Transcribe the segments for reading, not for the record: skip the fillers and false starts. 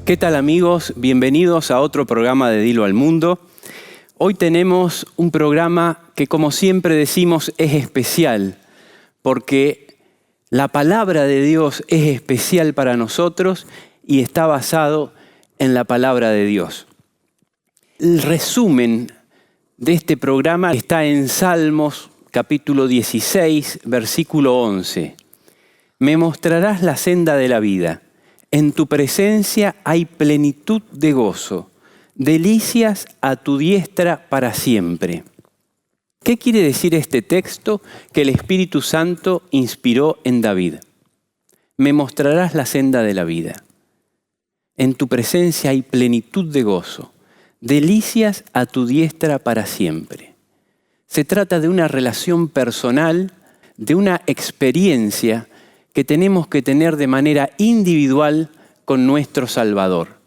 ¿Qué tal, amigos? Bienvenidos a otro programa de Dilo al Mundo. Hoy tenemos un programa que, como siempre decimos, es especial, porque la palabra de Dios es especial para nosotros y está basado en la palabra de Dios. El resumen de este programa está en Salmos capítulo 16, versículo 11. Me mostrarás la senda de la vida. En tu presencia hay plenitud de gozo, delicias a tu diestra para siempre. ¿Qué quiere decir este texto que el Espíritu Santo inspiró en David? Me mostrarás la senda de la vida. En tu presencia hay plenitud de gozo, delicias a tu diestra para siempre. Se trata de una relación personal, de una experiencia que tenemos que tener de manera individual con nuestro Salvador.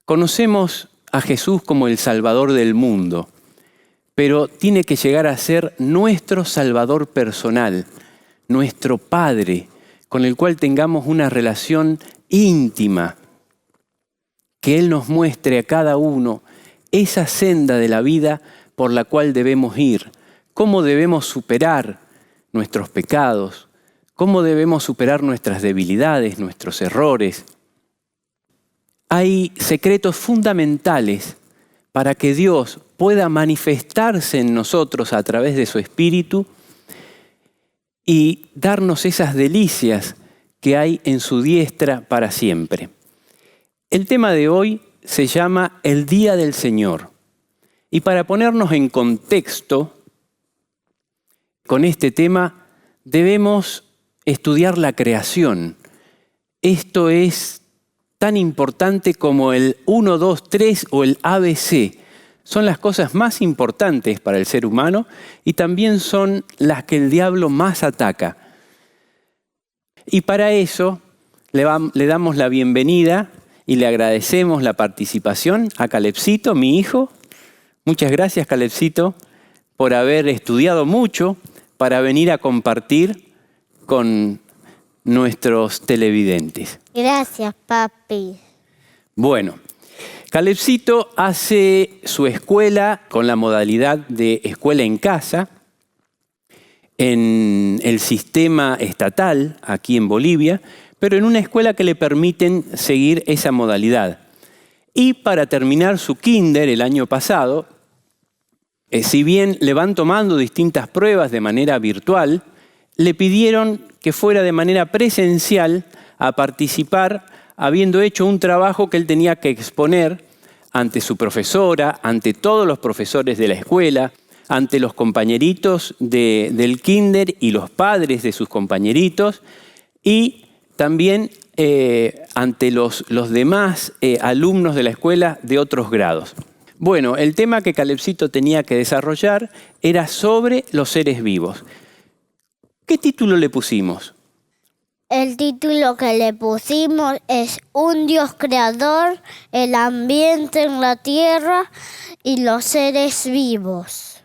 Conocemos a Jesús como el Salvador del mundo, pero tiene que llegar a ser nuestro Salvador personal, nuestro Padre, con el cual tengamos una relación íntima, que Él nos muestre a cada uno esa senda de la vida por la cual debemos ir, cómo debemos superar nuestros pecados, cómo debemos superar nuestras debilidades, nuestros errores. Hay secretos fundamentales para que Dios pueda manifestarse en nosotros a través de su Espíritu y darnos esas delicias que hay en su diestra para siempre. El tema de hoy se llama El Día del Señor. Y para ponernos en contexto con este tema, debemos estudiar la creación. Esto es tan importante como el 1, 2, 3 o el ABC. Son las cosas más importantes para el ser humano y también son las que el diablo más ataca. Y para eso le damos la bienvenida y le agradecemos la participación a Calebcito, mi hijo. Muchas gracias, Calebcito, por haber estudiado mucho para venir a compartir con nuestros televidentes. Gracias, papi. Bueno, Calebcito hace su escuela con la modalidad de escuela en casa en el sistema estatal aquí en Bolivia, pero en una escuela que le permiten seguir esa modalidad. Y para terminar su kinder el año pasado, si bien le van tomando distintas pruebas de manera virtual, le pidieron que fuera de manera presencial a participar, habiendo hecho un trabajo que él tenía que exponer ante su profesora, ante todos los profesores de la escuela, ante los compañeritos del kinder y los padres de sus compañeritos, y también ante los demás alumnos de la escuela de otros grados. Bueno, el tema que Calebcito tenía que desarrollar era sobre los seres vivos. ¿Qué título le pusimos? El título que le pusimos es Un Dios creador, el ambiente en la tierra y los seres vivos.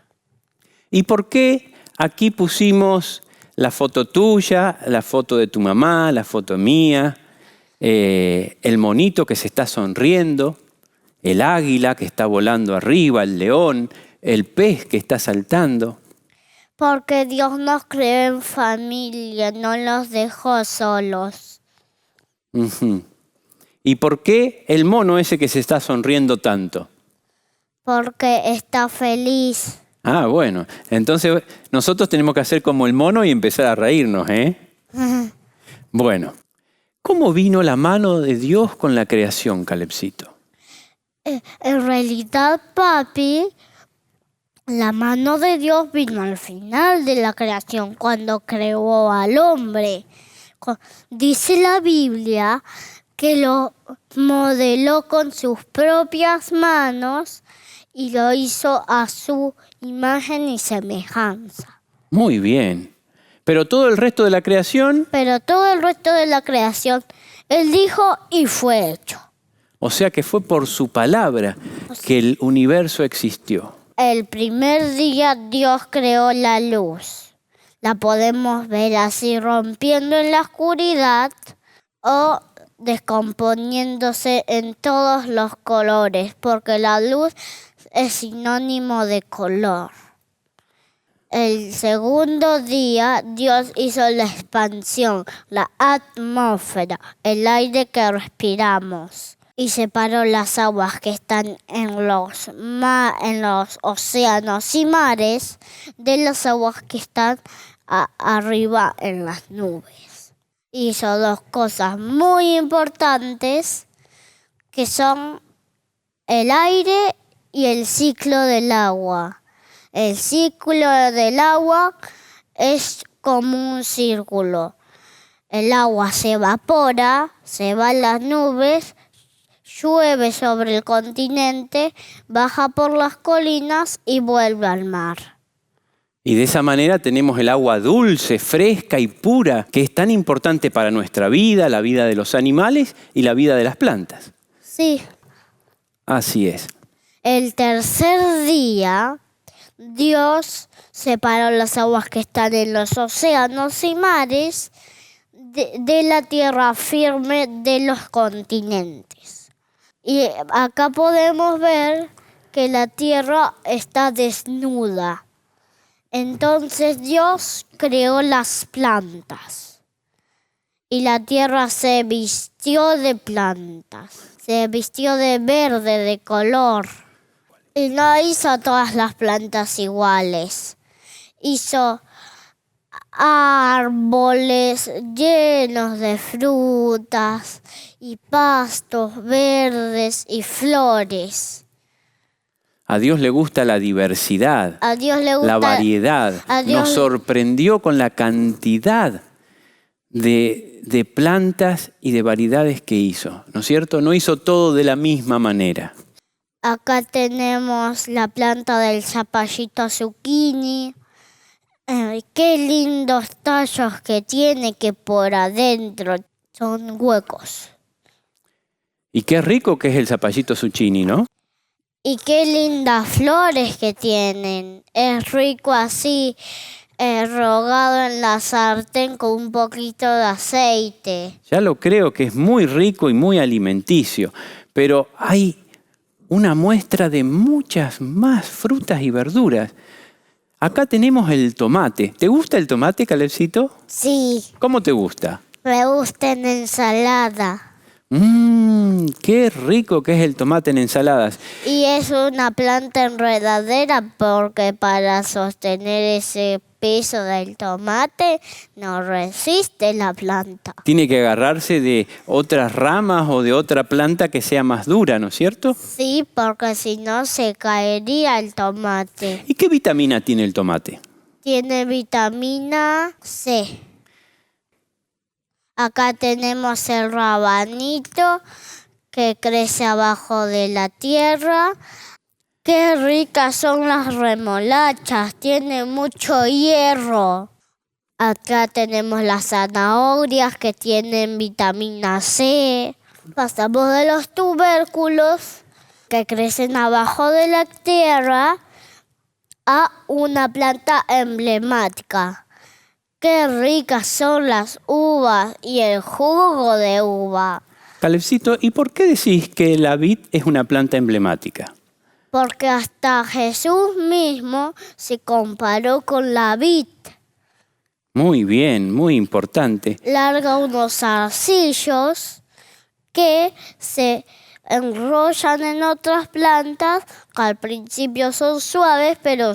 ¿Y por qué aquí pusimos la foto tuya, la foto de tu mamá, la foto mía, el monito que se está sonriendo, el águila que está volando arriba, el león, el pez que está saltando? Porque Dios nos creó en familia, no los dejó solos. ¿Y por qué el mono ese que se está sonriendo tanto? Porque está feliz. Ah, bueno. Entonces nosotros tenemos que hacer como el mono y empezar a reírnos, ¿eh? Bueno. ¿Cómo vino la mano de Dios con la creación, Calebcito? En realidad, papi, la mano de Dios vino al final de la creación, cuando creó al hombre. Dice la Biblia que lo modeló con sus propias manos y lo hizo a su imagen y semejanza. Muy bien. Pero todo el resto de la creación... Pero todo el resto de la creación, Él dijo y fue hecho. O sea que fue por su palabra que el universo existió. El primer día Dios creó la luz. La podemos ver así rompiendo en la oscuridad o descomponiéndose en todos los colores, porque la luz es sinónimo de color. El segundo día, Dios hizo la expansión, la atmósfera, el aire que respiramos, y separó las aguas que están en los océanos y mares de las aguas que están arriba en las nubes. Hizo dos cosas muy importantes, que son el aire y el ciclo del agua. El ciclo del agua es como un círculo. El agua se evapora, se va a las nubes, llueve sobre el continente, baja por las colinas y vuelve al mar. Y de esa manera tenemos el agua dulce, fresca y pura, que es tan importante para nuestra vida, la vida de los animales y la vida de las plantas. Sí. Así es. El tercer día, Dios separó las aguas que están en los océanos y mares de la tierra firme de los continentes. Y acá podemos ver que la tierra está desnuda. Entonces Dios creó las plantas y la tierra se vistió de plantas, se vistió de verde, de color. Y no hizo todas las plantas iguales. Hizo árboles llenos de frutas y pastos verdes y flores. A Dios le gusta la diversidad, A Dios le gusta la variedad. Nos sorprendió con la cantidad de plantas y de variedades que hizo, ¿no es cierto? No hizo todo de la misma manera. Acá tenemos la planta del zapallito zucchini. Qué lindos tallos que tiene, que por adentro son huecos. Y qué rico que es el zapallito zucchini, ¿no? Y qué lindas flores que tienen. Es rico así, rogado en la sartén con un poquito de aceite. Ya lo creo que es muy rico y muy alimenticio, pero hay una muestra de muchas más frutas y verduras. Acá tenemos el tomate. ¿Te gusta el tomate, Calebcito? Sí. ¿Cómo te gusta? Me gusta en ensalada. Qué rico que es el tomate en ensaladas. Y es una planta enredadera porque para sostener ese peso del tomate no resiste la planta. Tiene que agarrarse de otras ramas o de otra planta que sea más dura, ¿no es cierto? Sí, porque si no se caería el tomate. ¿Y qué vitamina tiene el tomate? Tiene vitamina C. Acá tenemos el rabanito que crece abajo de la tierra. Qué ricas son las remolachas, tiene mucho hierro. Acá tenemos las zanahorias que tienen vitamina C. Pasamos de los tubérculos que crecen abajo de la tierra a una planta emblemática. Qué ricas son las uvas y el jugo de uva. Calebcito, ¿y por qué decís que la vid es una planta emblemática? Porque hasta Jesús mismo se comparó con la vid. Muy bien, muy importante. Larga unos zarcillos que se enrollan en otras plantas que al principio son suaves, pero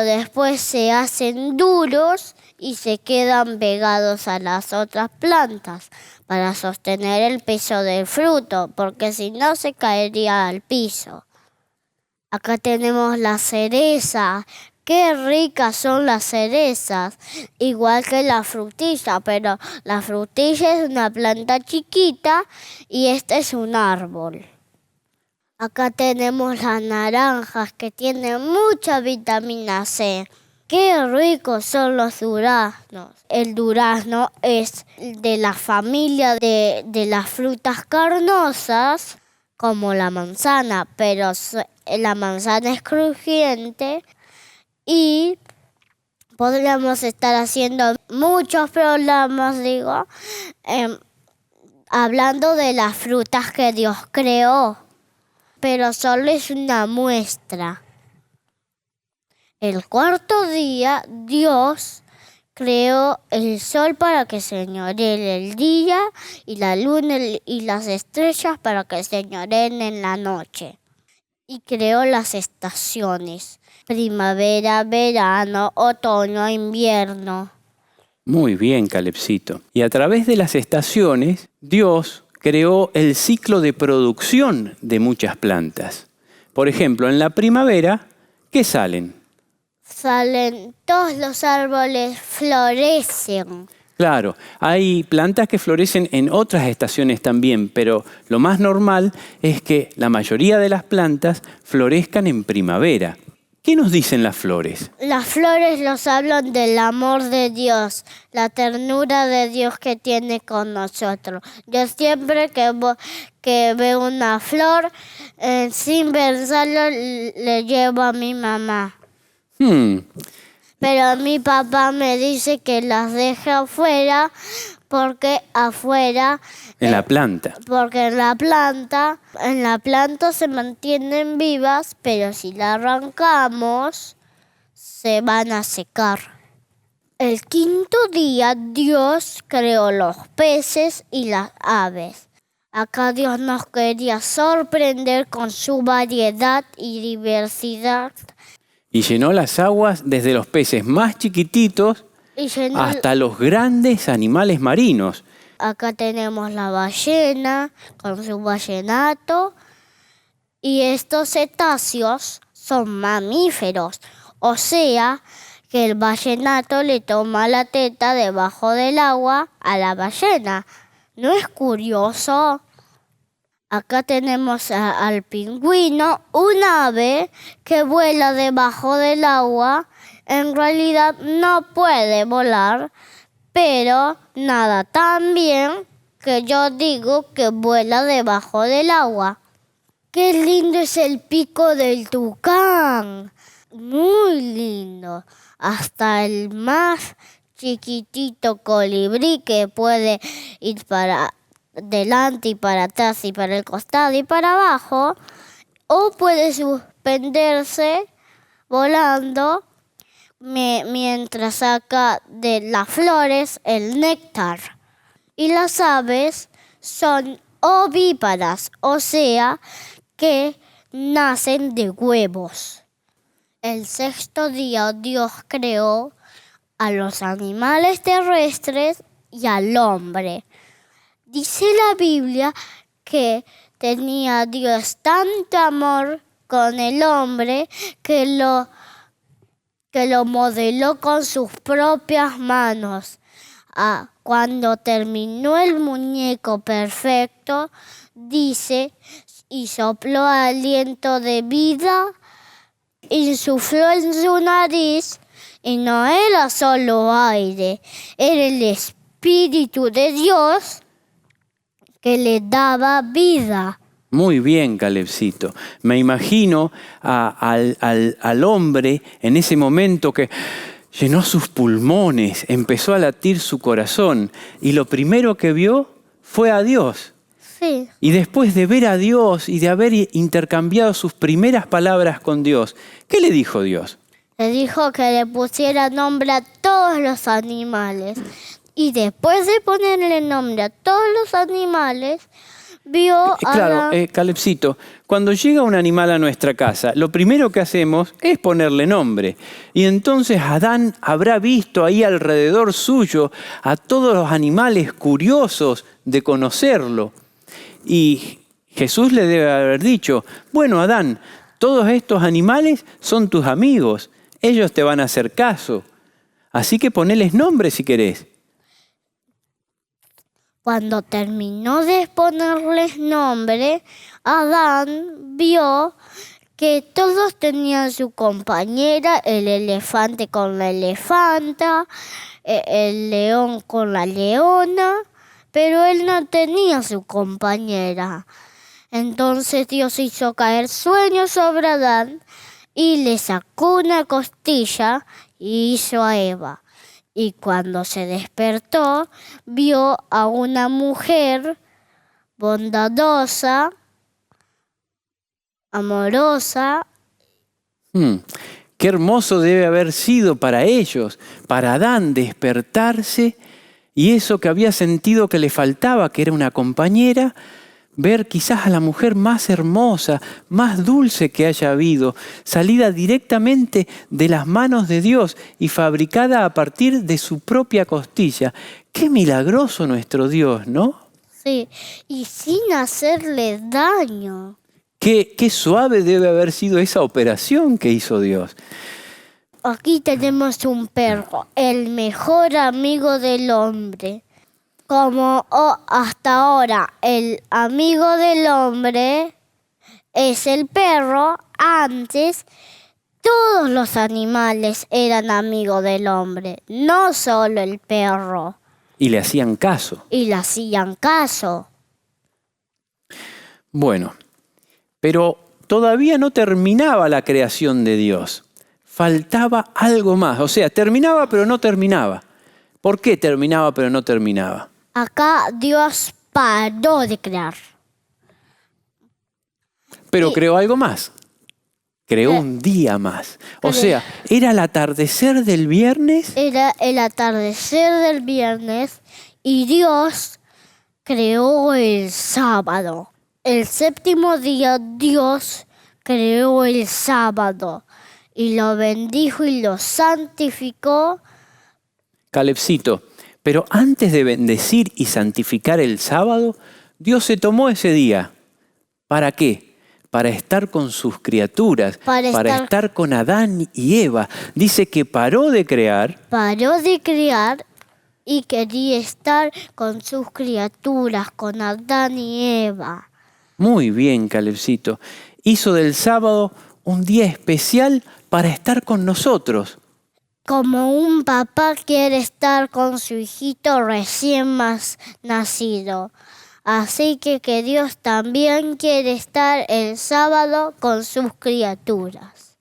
después se hacen duros y se quedan pegados a las otras plantas para sostener el peso del fruto, porque si no se caería al piso. Acá tenemos la cereza. Qué ricas son las cerezas, igual que la frutilla, pero la frutilla es una planta chiquita y este es un árbol. Acá tenemos las naranjas que tienen mucha vitamina C. Qué ricos son los duraznos. El durazno es de la familia de las frutas carnosas, como la manzana, pero la manzana es crujiente y podríamos estar haciendo muchos programas, hablando de las frutas que Dios creó, pero solo es una muestra. El cuarto día, Dios creó el sol para que señoreen el día y la luna y las estrellas para que señoreen en la noche. Y creó las estaciones: primavera, verano, otoño, invierno. Muy bien, Calepcito. Y a través de las estaciones, Dios creó el ciclo de producción de muchas plantas. Por ejemplo, en la primavera, ¿qué salen? Salen todos los árboles, florecen. Claro, hay plantas que florecen en otras estaciones también, pero lo más normal es que la mayoría de las plantas florezcan en primavera. ¿Qué nos dicen las flores? Las flores nos hablan del amor de Dios, la ternura de Dios que tiene con nosotros. Yo siempre que veo una flor, sin pensarlo, le llevo a mi mamá. Pero mi papá me dice que las deje afuera porque afuera... En la planta. Porque en la planta se mantienen vivas, pero si la arrancamos, se van a secar. El quinto día, Dios creó los peces y las aves. Acá Dios nos quería sorprender con su variedad y diversidad. Y llenó las aguas desde los peces más chiquititos hasta los grandes animales marinos. Acá tenemos la ballena con su ballenato. Y estos cetáceos son mamíferos. O sea, que el ballenato le toma la teta debajo del agua a la ballena. ¿No es curioso? Acá tenemos al pingüino, un ave que vuela debajo del agua. En realidad no puede volar, pero nada tan bien que yo digo que vuela debajo del agua. ¡Qué lindo es el pico del tucán! Muy lindo. Hasta el más chiquitito colibrí que puede ir para delante y para atrás y para el costado y para abajo, o puede suspenderse volando mientras saca de las flores el néctar. Y las aves son ovíparas, o sea que nacen de huevos. El sexto día Dios creó a los animales terrestres y al hombre. Dice la Biblia que tenía Dios tanto amor con el hombre que lo modeló con sus propias manos. Cuando terminó el muñeco perfecto, dice, y sopló aliento de vida, insufló en su nariz, y no era solo aire, era el Espíritu de Dios que le daba vida. Muy bien, Calepcito. Me imagino al hombre en ese momento que llenó sus pulmones, empezó a latir su corazón y lo primero que vio fue a Dios. Sí. Y después de ver a Dios y de haber intercambiado sus primeras palabras con Dios, ¿qué le dijo Dios? Le dijo que le pusiera nombre a todos los animales. Y después de ponerle nombre a todos los animales, vio Claro, Calepcito, cuando llega un animal a nuestra casa, lo primero que hacemos es ponerle nombre. Y entonces Adán habrá visto ahí alrededor suyo a todos los animales curiosos de conocerlo. Y Jesús le debe haber dicho, bueno, Adán, todos estos animales son tus amigos, ellos te van a hacer caso. Así que poneles nombre si querés. Cuando terminó de ponerles nombre, Adán vio que todos tenían su compañera, el elefante con la elefanta, el león con la leona, pero él no tenía su compañera. Entonces Dios hizo caer sueño sobre Adán y le sacó una costilla y hizo a Eva. Y cuando se despertó, vio a una mujer bondadosa, amorosa. Qué hermoso debe haber sido para ellos, para Adán, despertarse y eso que había sentido que le faltaba, que era una compañera, ver quizás a la mujer más hermosa, más dulce que haya habido, salida directamente de las manos de Dios y fabricada a partir de su propia costilla. Qué milagroso nuestro Dios, ¿no? Sí, y sin hacerle daño. Qué suave debe haber sido esa operación que hizo Dios. Aquí tenemos un perro, el mejor amigo del hombre. Como hasta ahora el amigo del hombre es el perro, antes todos los animales eran amigos del hombre, no solo el perro. Y le hacían caso. Y le hacían caso. Bueno, pero todavía no terminaba la creación de Dios. Faltaba algo más. O sea, terminaba pero no terminaba. ¿Por qué terminaba pero no terminaba? Acá Dios paró de crear. Pero creó algo más. Creó un día más. O sea, era el atardecer del viernes. Era el atardecer del viernes y Dios creó el sábado. El séptimo día Dios creó el sábado y lo bendijo y lo santificó. Calebcito, pero antes de bendecir y santificar el sábado, Dios se tomó ese día. ¿Para qué? Para estar con sus criaturas, para estar con Adán y Eva. Dice que paró de crear. Paró de crear y quería estar con sus criaturas, con Adán y Eva. Muy bien, Calebcito. Hizo del sábado un día especial para estar con nosotros. Como un papá quiere estar con su hijito recién nacido. Así que Dios también quiere estar el sábado con sus criaturas.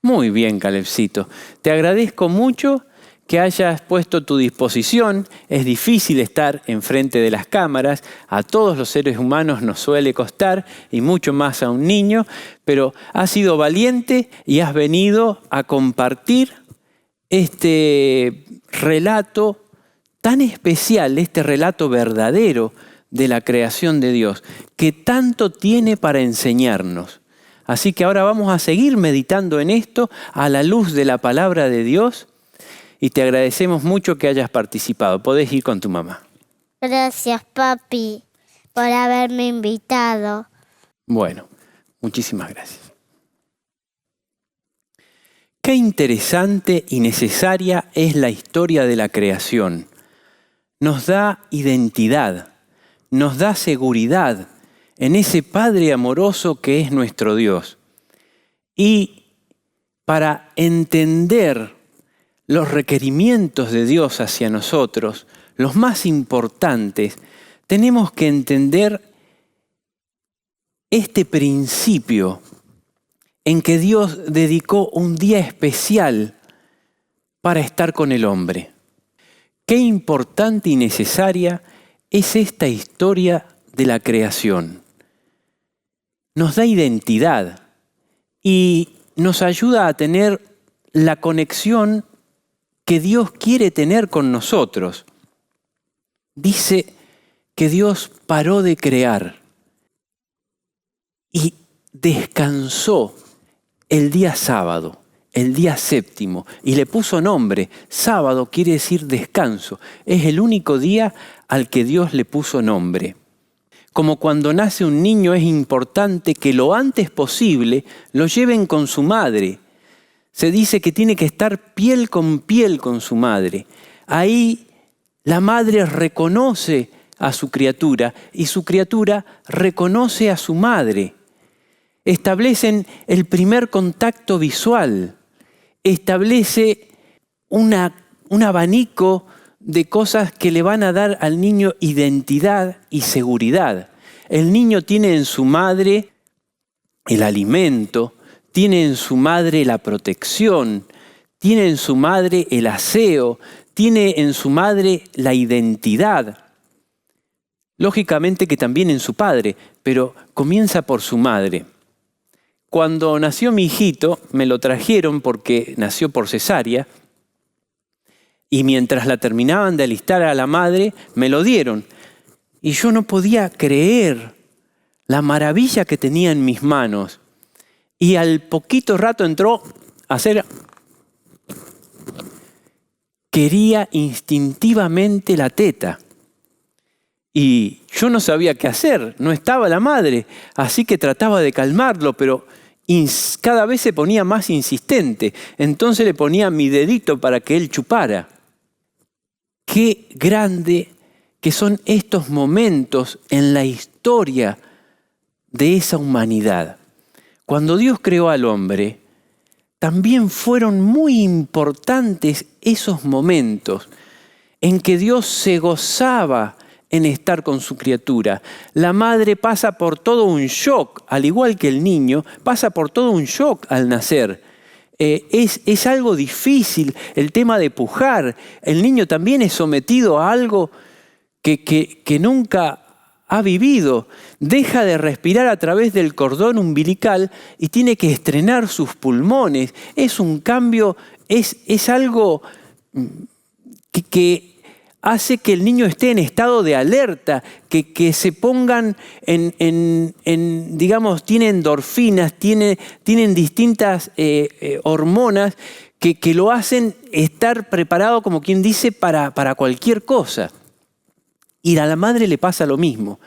Muy bien, Calebcito. Te agradezco mucho que hayas puesto tu disposición. Es difícil estar enfrente de las cámaras. A todos los seres humanos nos suele costar, y mucho más a un niño. Pero has sido valiente y has venido a compartir este relato tan especial, este relato verdadero de la creación de Dios, que tanto tiene para enseñarnos. Así que ahora vamos a seguir meditando en esto a la luz de la palabra de Dios y te agradecemos mucho que hayas participado. Podés ir con tu mamá. Gracias, papi, por haberme invitado. Bueno, muchísimas gracias. Qué interesante y necesaria es la historia de la creación. Nos da identidad, nos da seguridad en ese Padre amoroso que es nuestro Dios. Y para entender los requerimientos de Dios hacia nosotros, los más importantes, tenemos que entender este principio en que Dios dedicó un día especial para estar con el hombre. Qué importante y necesaria es esta historia de la creación. Nos da identidad y nos ayuda a tener la conexión que Dios quiere tener con nosotros. Dice que Dios paró de crear y descansó el día sábado, el día séptimo, y le puso nombre. Sábado quiere decir descanso. Es el único día al que Dios le puso nombre. Como cuando nace un niño es importante que lo antes posible lo lleven con su madre. Se dice que tiene que estar piel con su madre. Ahí la madre reconoce a su criatura y su criatura reconoce a su madre. Establecen el primer contacto visual. Establece un abanico de cosas que le van a dar al niño identidad y seguridad. El niño tiene en su madre el alimento, tiene en su madre la protección, tiene en su madre el aseo, tiene en su madre la identidad. Lógicamente que también en su padre, pero comienza por su madre. Cuando nació mi hijito, me lo trajeron porque nació por cesárea, y mientras la terminaban de alistar a la madre, me lo dieron. Y yo no podía creer la maravilla que tenía en mis manos. Y al poquito rato entró a hacer... Quería instintivamente la teta. Y yo no sabía qué hacer, no estaba la madre, así que trataba de calmarlo, pero cada vez se ponía más insistente. Entonces le ponía mi dedito para que él chupara. Qué grande que son estos momentos en la historia de esa humanidad. Cuando Dios creó al hombre, también fueron muy importantes esos momentos en que Dios se gozaba en estar con su criatura. La madre pasa por todo un shock, al igual que el niño, pasa por todo un shock al nacer. Es algo difícil el tema de pujar. El niño también es sometido a algo que nunca ha vivido. Deja de respirar a través del cordón umbilical y tiene que estrenar sus pulmones. Es un cambio, es algo que hace que el niño esté en estado de alerta, que se pongan digamos, tiene endorfinas, tienen distintas hormonas que lo hacen estar preparado, como quien dice, para cualquier cosa. Y a la madre le pasa lo mismo.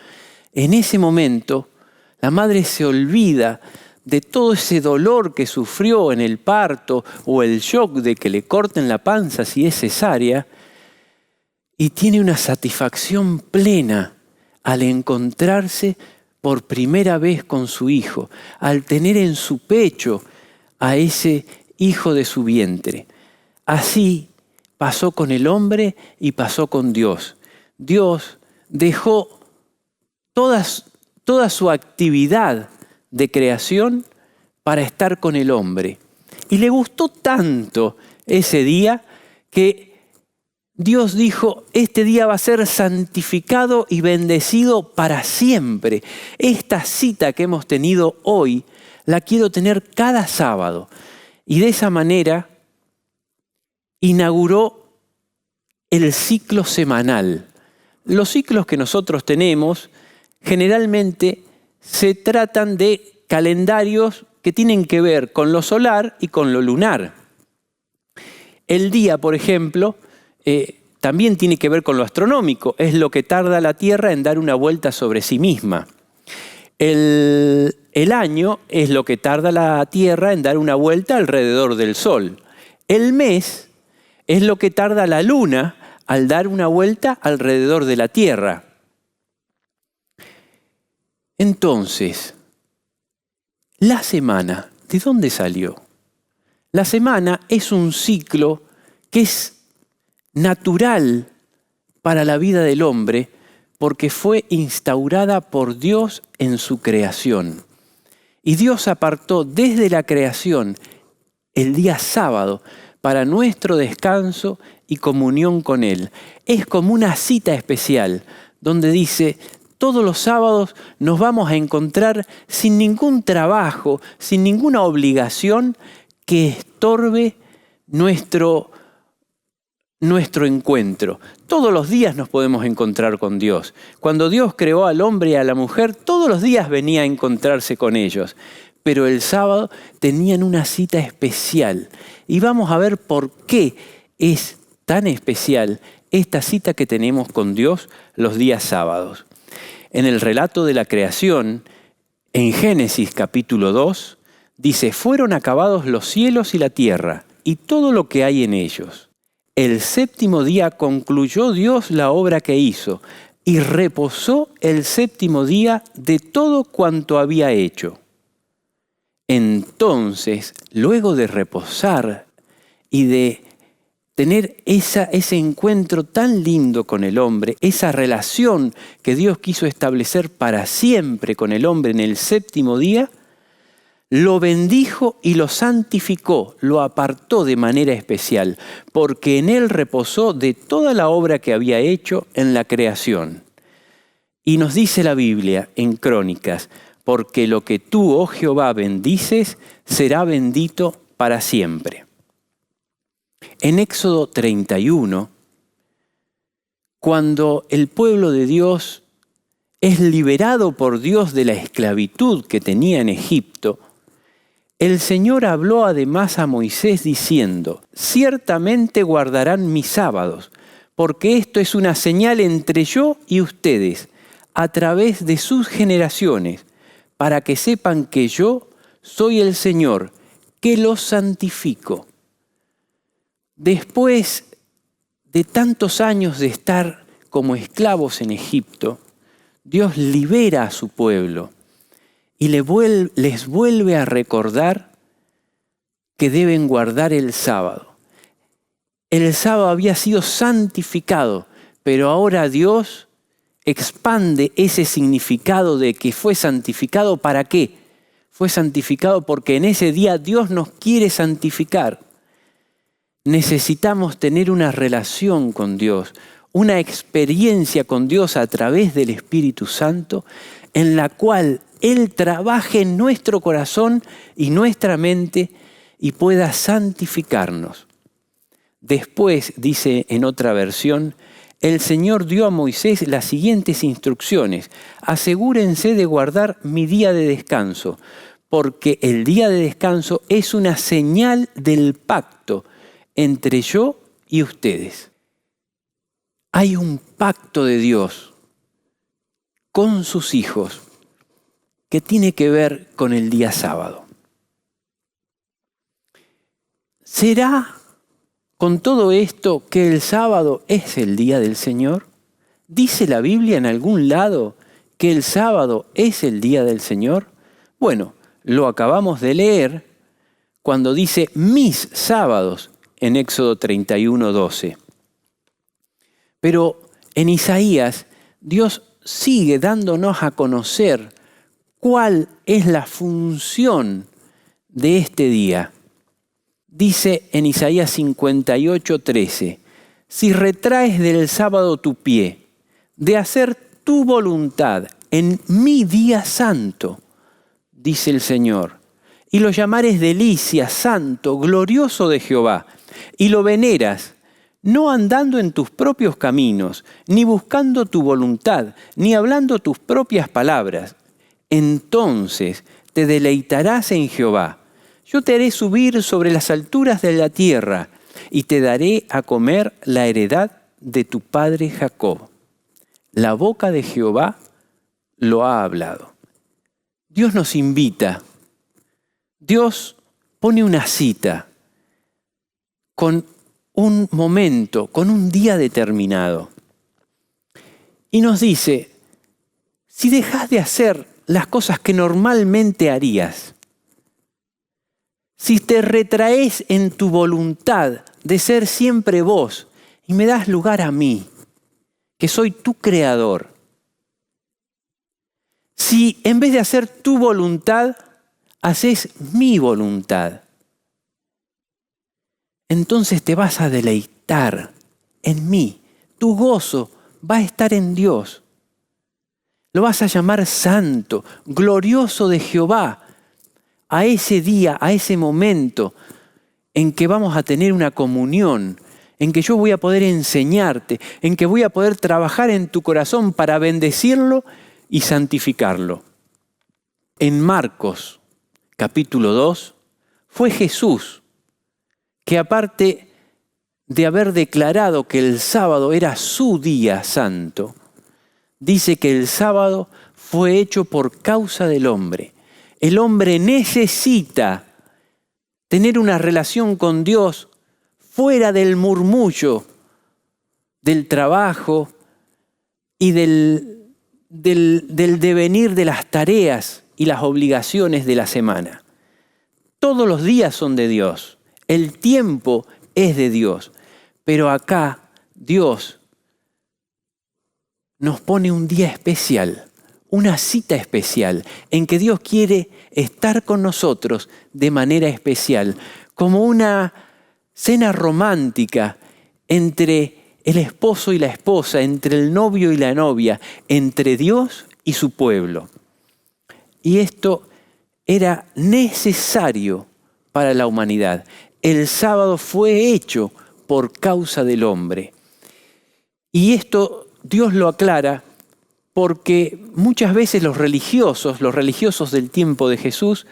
En ese momento, la madre se olvida de todo ese dolor que sufrió en el parto o el shock de que le corten la panza si es cesárea, y tiene una satisfacción plena al encontrarse por primera vez con su hijo, al tener en su pecho a ese hijo de su vientre. Así pasó con el hombre y pasó con Dios. Dios dejó toda su actividad de creación para estar con el hombre. Y le gustó tanto ese día que Dios dijo, este día va a ser santificado y bendecido para siempre. Esta cita que hemos tenido hoy, la quiero tener cada sábado. Y de esa manera inauguró el ciclo semanal. Los ciclos que nosotros tenemos generalmente se tratan de calendarios que tienen que ver con lo solar y con lo lunar. El día, por ejemplo, también tiene que ver con lo astronómico. Es lo que tarda la Tierra en dar una vuelta sobre sí misma. El año es lo que tarda la Tierra en dar una vuelta alrededor del Sol. El mes es lo que tarda la Luna al dar una vuelta alrededor de la Tierra. Entonces, la semana, ¿de dónde salió? La semana es un ciclo que es natural para la vida del hombre porque fue instaurada por Dios en su creación. Y Dios apartó desde la creación el día sábado para nuestro descanso y comunión con Él. Es como una cita especial donde dice, todos los sábados nos vamos a encontrar sin ningún trabajo, sin ninguna obligación que estorbe nuestro encuentro. Todos los días nos podemos encontrar con Dios. Cuando Dios creó al hombre y a la mujer, todos los días venía a encontrarse con ellos. Pero el sábado tenían una cita especial. Y vamos a ver por qué es tan especial esta cita que tenemos con Dios los días sábados. En el relato de la creación, en Génesis capítulo 2, dice, fueron acabados los cielos y la tierra, y todo lo que hay en ellos. El séptimo día concluyó Dios la obra que hizo, y reposó el séptimo día de todo cuanto había hecho. Entonces, luego de reposar y de tener ese encuentro tan lindo con el hombre, esa relación que Dios quiso establecer para siempre con el hombre en el séptimo día, lo bendijo y lo santificó, lo apartó de manera especial, porque en él reposó de toda la obra que había hecho en la creación. Y nos dice la Biblia en Crónicas, porque lo que tú, oh Jehová, bendices, será bendito para siempre. En Éxodo 31, cuando el pueblo de Dios es liberado por Dios de la esclavitud que tenía en Egipto, el Señor habló además a Moisés diciendo: ciertamente guardarán mis sábados, porque esto es una señal entre yo y ustedes, a través de sus generaciones, para que sepan que yo soy el Señor, que los santifico. Después de tantos años de estar como esclavos en Egipto, Dios libera a su pueblo y les vuelve a recordar que deben guardar el sábado. El sábado había sido santificado, pero ahora Dios expande ese significado de que fue santificado. ¿Para qué? Fue santificado porque en ese día Dios nos quiere santificar. Necesitamos tener una relación con Dios, una experiencia con Dios a través del Espíritu Santo, en la cual Él trabaje en nuestro corazón y nuestra mente y pueda santificarnos. Después, dice en otra versión, el Señor dio a Moisés las siguientes instrucciones: asegúrense de guardar mi día de descanso, porque el día de descanso es una señal del pacto entre yo y ustedes. Hay un pacto de Dios con sus hijos que tiene que ver con el día sábado. ¿Será con todo esto que el sábado es el día del Señor? ¿Dice la Biblia en algún lado que el sábado es el día del Señor? Bueno, lo acabamos de leer cuando dice mis sábados en Éxodo 31:12. Pero en Isaías, Dios sigue dándonos a conocer cuál es la función de este día. Dice en Isaías 58:13, si retraes del sábado tu pie, de hacer tu voluntad en mi día santo, dice el Señor, y lo llamares delicia, santo, glorioso de Jehová, y lo veneras, no andando en tus propios caminos, ni buscando tu voluntad, ni hablando tus propias palabras, entonces te deleitarás en Jehová. Yo te haré subir sobre las alturas de la tierra y te daré a comer la heredad de tu padre Jacob. La boca de Jehová lo ha hablado. Dios nos invita. Dios pone una cita con un momento, con un día determinado. Y nos dice, si dejas de hacer las cosas que normalmente harías, si te retraes en tu voluntad de ser siempre vos y me das lugar a mí, que soy tu creador, si en vez de hacer tu voluntad, haces mi voluntad, entonces te vas a deleitar en mí. Tu gozo va a estar en Dios. Lo vas a llamar santo, glorioso de Jehová, a ese día, a ese momento en que vamos a tener una comunión, en que yo voy a poder enseñarte, en que voy a poder trabajar en tu corazón para bendecirlo y santificarlo. En Marcos, capítulo 2, fue Jesús que, aparte de haber declarado que el sábado era su día santo, dice que el sábado fue hecho por causa del hombre. El hombre necesita tener una relación con Dios fuera del murmullo, del trabajo y del devenir de las tareas y las obligaciones de la semana. Todos los días son de Dios. El tiempo es de Dios. Pero acá Dios nos pone un día especial, una cita especial, en que Dios quiere estar con nosotros de manera especial, como una cena romántica entre el esposo y la esposa, entre el novio y la novia, entre Dios y su pueblo. Y esto era necesario para la humanidad. El sábado fue hecho por causa del hombre. Y esto Dios lo aclara porque muchas veces los religiosos del tiempo de Jesús,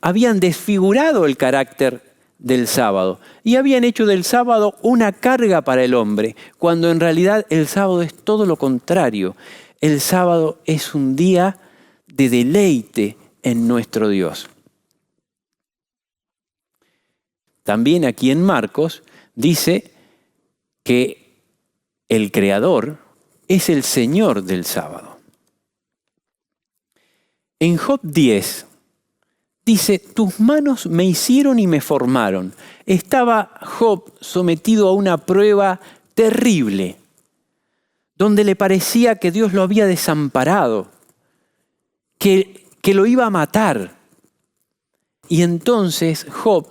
habían desfigurado el carácter del sábado y habían hecho del sábado una carga para el hombre, cuando en realidad el sábado es todo lo contrario. El sábado es un día de deleite en nuestro Dios. También aquí en Marcos dice que el Creador es el Señor del sábado. En Job 10 dice, tus manos me hicieron y me formaron. Estaba Job sometido a una prueba terrible, donde le parecía que Dios lo había desamparado, que lo iba a matar. Y entonces Job,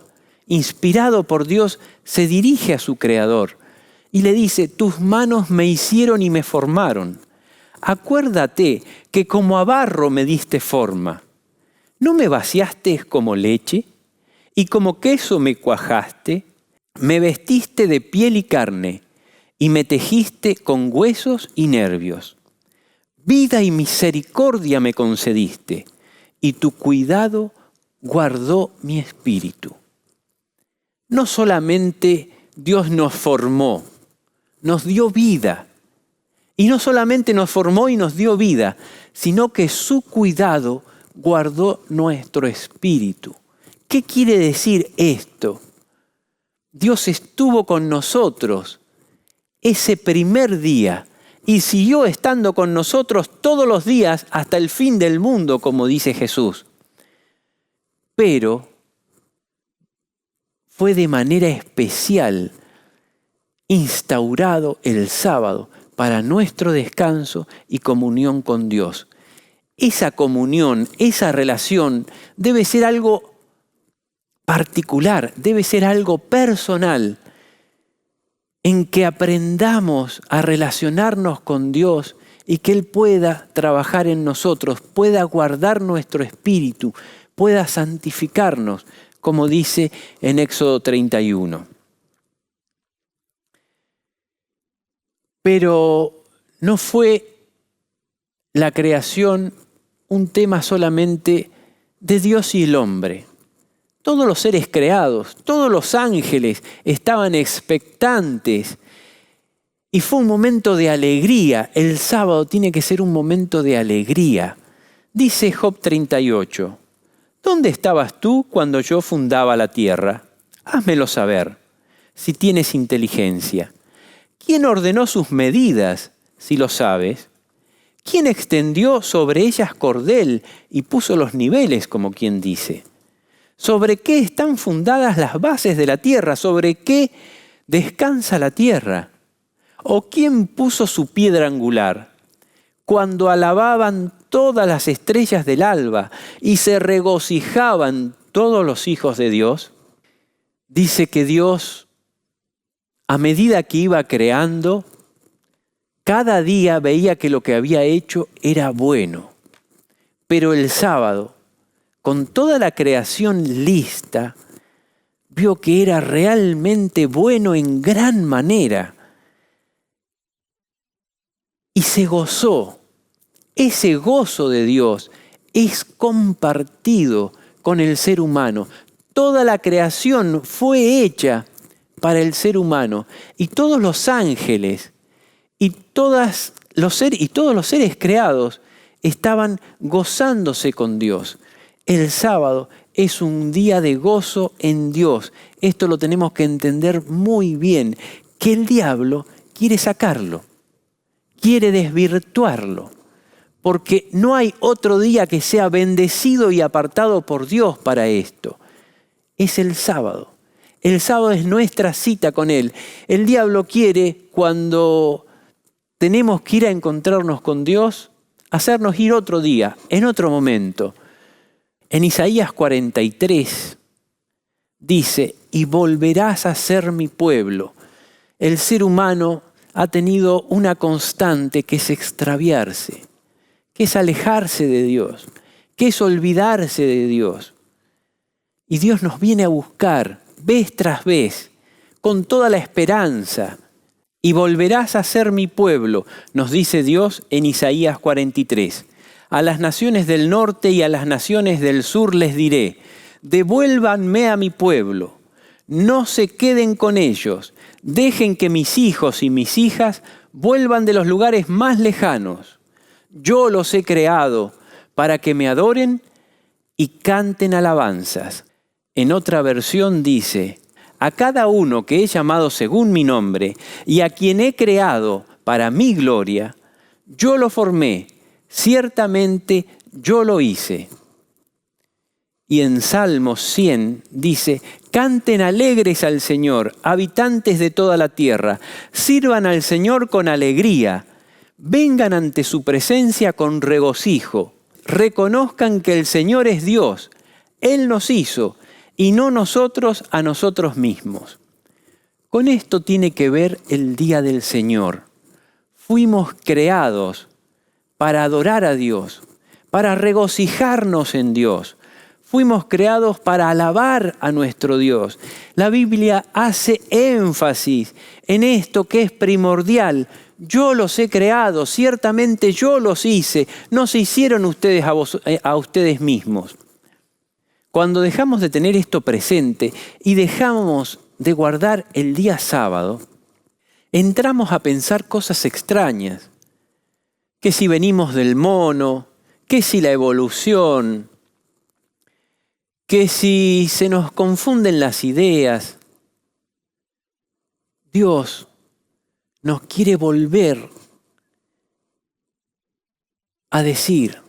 inspirado por Dios, se dirige a su Creador y le dice, tus manos me hicieron y me formaron. Acuérdate que como a barro me diste forma. ¿No me vaciaste como leche? Y como queso me cuajaste, me vestiste de piel y carne, y me tejiste con huesos y nervios. Vida y misericordia me concediste, y tu cuidado guardó mi espíritu. No solamente Dios nos formó, nos dio vida. Y no solamente nos formó y nos dio vida, sino que su cuidado guardó nuestro espíritu. ¿Qué quiere decir esto? Dios estuvo con nosotros ese primer día y siguió estando con nosotros todos los días hasta el fin del mundo, como dice Jesús. Pero fue de manera especial instaurado el sábado para nuestro descanso y comunión con Dios. Esa comunión, esa relación debe ser algo particular, debe ser algo personal, en que aprendamos a relacionarnos con Dios y que Él pueda trabajar en nosotros, pueda guardar nuestro espíritu, pueda santificarnos, como dice en Éxodo 31. Pero no fue la creación un tema solamente de Dios y el hombre. Todos los seres creados, todos los ángeles estaban expectantes y fue un momento de alegría. El sábado tiene que ser un momento de alegría. Dice Job 38, ¿dónde estabas tú cuando yo fundaba la tierra? Házmelo saber, si tienes inteligencia. ¿Quién ordenó sus medidas, si lo sabes? ¿Quién extendió sobre ellas cordel y puso los niveles, como quien dice? ¿Sobre qué están fundadas las bases de la tierra? ¿Sobre qué descansa la tierra? ¿O quién puso su piedra angular? Cuando alababan todas las estrellas del alba y se regocijaban todos los hijos de Dios. Dice que Dios, a medida que iba creando, cada día veía que lo que había hecho era bueno. Pero el sábado, con toda la creación lista, vio que era realmente bueno en gran manera. Y se gozó. Ese gozo de Dios es compartido con el ser humano. Toda la creación fue hecha para el ser humano. Y todos los ángeles y todos los seres creados estaban gozándose con Dios. El sábado es un día de gozo en Dios. Esto lo tenemos que entender muy bien, que el diablo quiere sacarlo, quiere desvirtuarlo, porque no hay otro día que sea bendecido y apartado por Dios para esto. Es el sábado. El sábado es nuestra cita con Él. El diablo quiere, cuando tenemos que ir a encontrarnos con Dios, hacernos ir otro día, en otro momento. En Isaías 43 dice, y volverás a ser mi pueblo. El ser humano ha tenido una constante que es extraviarse, que es alejarse de Dios, que es olvidarse de Dios. Y Dios nos viene a buscar vez tras vez, con toda la esperanza. Y volverás a ser mi pueblo, nos dice Dios en Isaías 43. A las naciones del norte y a las naciones del sur les diré, devuélvanme a mi pueblo, no se queden con ellos, dejen que mis hijos y mis hijas vuelvan de los lugares más lejanos. Yo los he creado para que me adoren y canten alabanzas. En otra versión dice, a cada uno que he llamado según mi nombre y a quien he creado para mi gloria, yo lo formé, ciertamente yo lo hice. Y en Salmos 100 dice, canten alegres al Señor, habitantes de toda la tierra, sirvan al Señor con alegría, vengan ante su presencia con regocijo, reconozcan que el Señor es Dios, Él nos hizo y no nosotros a nosotros mismos. Con esto tiene que ver el día del Señor. Fuimos creados para adorar a Dios, para regocijarnos en Dios. Fuimos creados para alabar a nuestro Dios. La Biblia hace énfasis en esto que es primordial. Yo los he creado, ciertamente yo los hice, no se hicieron ustedes a ustedes mismos. Cuando dejamos de tener esto presente y dejamos de guardar el día sábado, entramos a pensar cosas extrañas. Que si venimos del mono, que si la evolución, que si se nos confunden las ideas. Dios nos quiere volver a decir,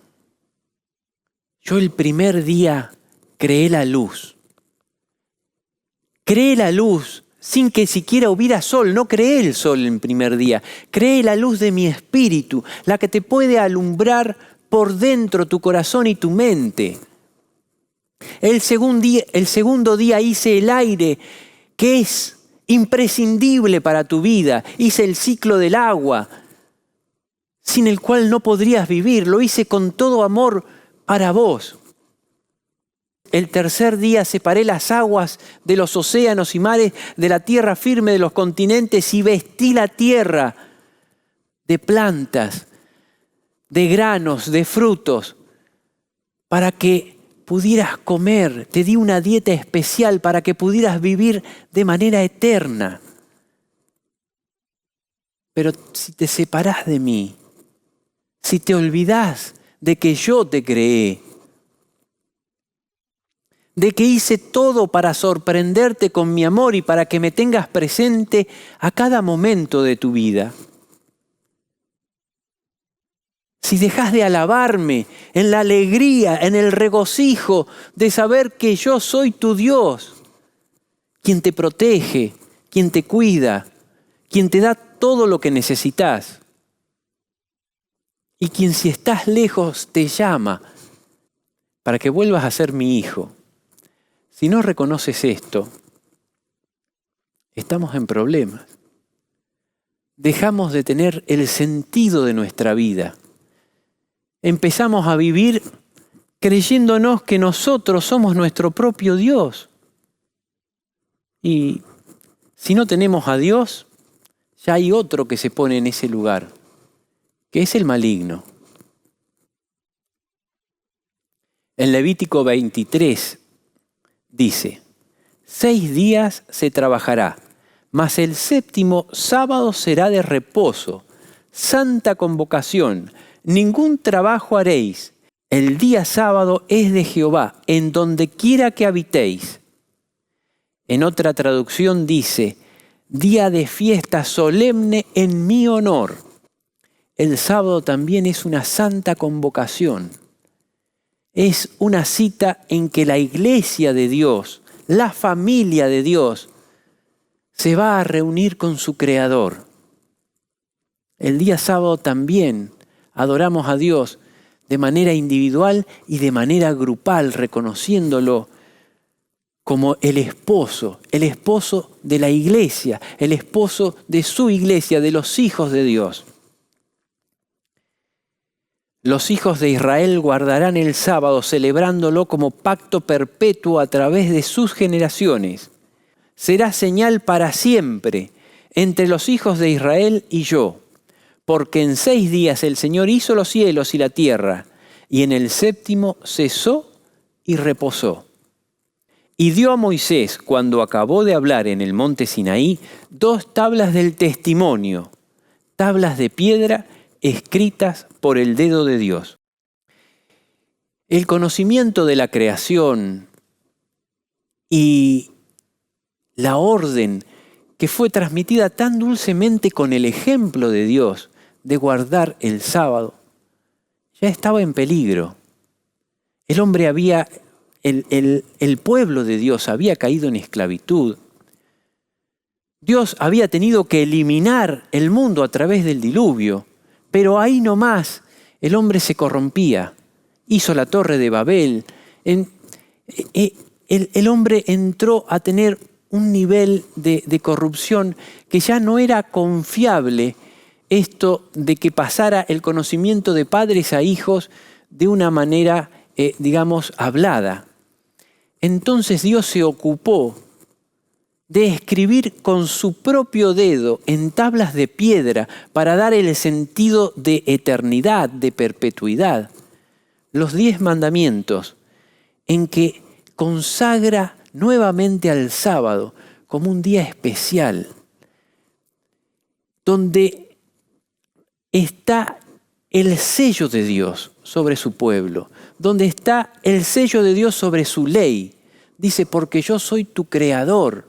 yo el primer día creé la luz. Creé la luz sin que siquiera hubiera sol. No creé el sol en primer día. Creé la luz de mi espíritu, la que te puede alumbrar por dentro tu corazón y tu mente. El segundo día hice el aire, que es imprescindible para tu vida. Hice el ciclo del agua, sin el cual no podrías vivir. Lo hice con todo amor para vos. El tercer día separé las aguas de los océanos y mares, de la tierra firme de los continentes, y vestí la tierra de plantas, de granos, de frutos, para que pudieras comer. Te di una dieta especial para que pudieras vivir de manera eterna. Pero si te separás de mí, si te olvidás de que yo te creé, de que hice todo para sorprenderte con mi amor y para que me tengas presente a cada momento de tu vida. Si dejas de alabarme en la alegría, en el regocijo de saber que yo soy tu Dios, quien te protege, quien te cuida, quien te da todo lo que necesitas, y quien si estás lejos te llama para que vuelvas a ser mi hijo. Si no reconoces esto, estamos en problemas. Dejamos de tener el sentido de nuestra vida. Empezamos a vivir creyéndonos que nosotros somos nuestro propio Dios. Y si no tenemos a Dios, ya hay otro que se pone en ese lugar, que es el maligno. En Levítico 23 dice, 6 días se trabajará, mas el séptimo sábado será de reposo, santa convocación, ningún trabajo haréis. El día sábado es de Jehová, en donde quiera que habitéis. En otra traducción dice, día de fiesta solemne en mi honor. El sábado también es una santa convocación. Es una cita en que la iglesia de Dios, la familia de Dios, se va a reunir con su Creador. El día sábado también adoramos a Dios de manera individual y de manera grupal, reconociéndolo como el esposo de la iglesia, el esposo de su iglesia, de los hijos de Dios. Los hijos de Israel guardarán el sábado celebrándolo como pacto perpetuo a través de sus generaciones. Será señal para siempre entre los hijos de Israel y yo, porque en 6 días el Señor hizo los cielos y la tierra, y en el 7º cesó y reposó. Y dio a Moisés, cuando acabó de hablar en el monte Sinaí, 2 tablas del testimonio, tablas de piedra escritas por el dedo de Dios. El conocimiento de la creación y la orden que fue transmitida tan dulcemente con el ejemplo de Dios de guardar el sábado, ya estaba en peligro. El hombre el pueblo de Dios había caído en esclavitud. Dios había tenido que eliminar el mundo a través del diluvio. Pero ahí nomás el hombre se corrompía, hizo la torre de Babel. El hombre entró a tener un nivel de corrupción que ya no era confiable, esto de que pasara el conocimiento de padres a hijos de una manera, hablada. Entonces Dios se ocupó de escribir con su propio dedo en tablas de piedra para dar el sentido de eternidad, de perpetuidad, los 10 mandamientos, en que consagra nuevamente al sábado como un día especial, donde está el sello de Dios sobre su pueblo, donde está el sello de Dios sobre su ley. Dice, porque yo soy tu creador.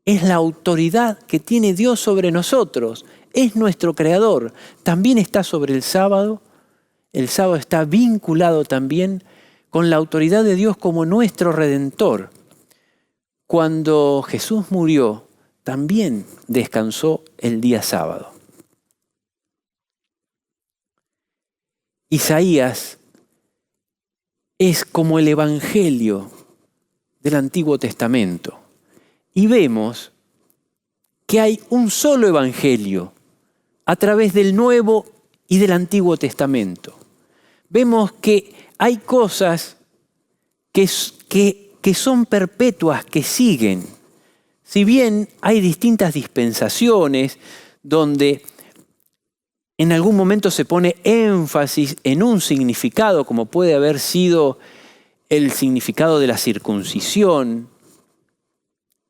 Es la autoridad que tiene Dios sobre nosotros. Es nuestro creador. También está sobre el sábado. El sábado está vinculado también con la autoridad de Dios como nuestro Redentor. Cuando Jesús murió, también descansó el día sábado. Isaías es como el Evangelio del Antiguo Testamento. Y vemos que hay un solo evangelio a través del Nuevo y del Antiguo Testamento. Vemos que hay cosas que son perpetuas, que siguen. Si bien hay distintas dispensaciones donde en algún momento se pone énfasis en un significado, como puede haber sido el significado de la circuncisión,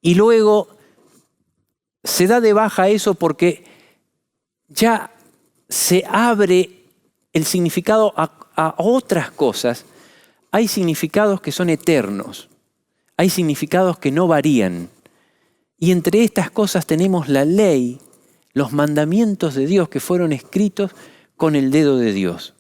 y luego se da de baja eso porque ya se abre el significado a otras cosas. Hay significados que son eternos, hay significados que no varían. Y entre estas cosas tenemos la ley, los mandamientos de Dios que fueron escritos con el dedo de Dios.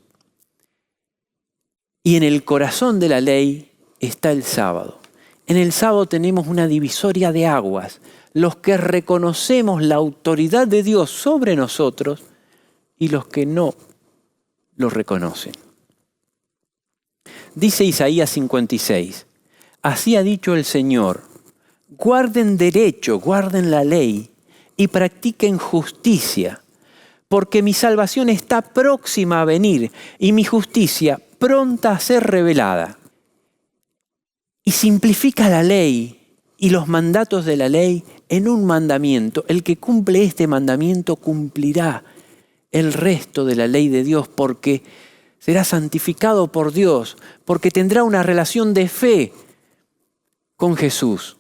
Y en el corazón de la ley está el sábado. En el sábado tenemos una divisoria de aguas, los que reconocemos la autoridad de Dios sobre nosotros y los que no lo reconocen. Dice Isaías 56, así ha dicho el Señor, guarden derecho, guarden la ley y practiquen justicia, porque mi salvación está próxima a venir y mi justicia pronta a ser revelada. Y simplifica la ley y los mandatos de la ley en un mandamiento. El que cumple este mandamiento cumplirá el resto de la ley de Dios porque será santificado por Dios, porque tendrá una relación de fe con Jesús.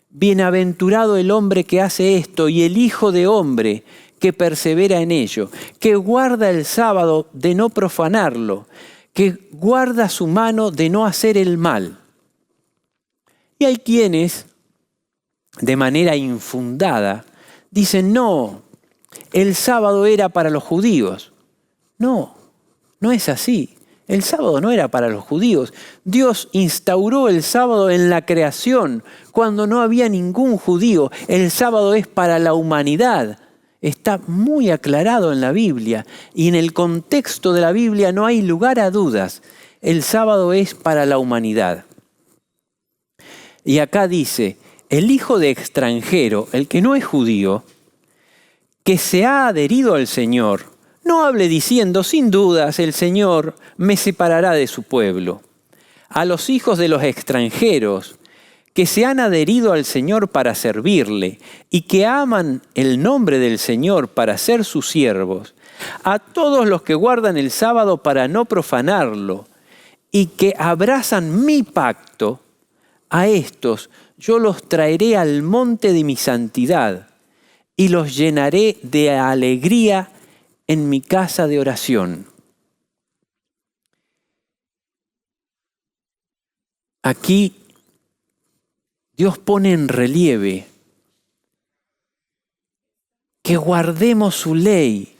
Bienaventurado el hombre que hace esto y el hijo de hombre que persevera en ello, que guarda el sábado de no profanarlo, que guarda su mano de no hacer el mal. Y hay quienes, de manera infundada, dicen, no, el sábado era para los judíos. No, no es así. El sábado no era para los judíos. Dios instauró el sábado en la creación, cuando no había ningún judío. El sábado es para la humanidad. Está muy aclarado en la Biblia. Y en el contexto de la Biblia no hay lugar a dudas. El sábado es para la humanidad. Y acá dice, el hijo de extranjero, el que no es judío, que se ha adherido al Señor, no hable diciendo, sin dudas el Señor me separará de su pueblo. A los hijos de los extranjeros, que se han adherido al Señor para servirle y que aman el nombre del Señor para ser sus siervos, a todos los que guardan el sábado para no profanarlo y que abrazan mi pacto, a estos yo los traeré al monte de mi santidad y los llenaré de alegría en mi casa de oración. Aquí Dios pone en relieve que guardemos su ley,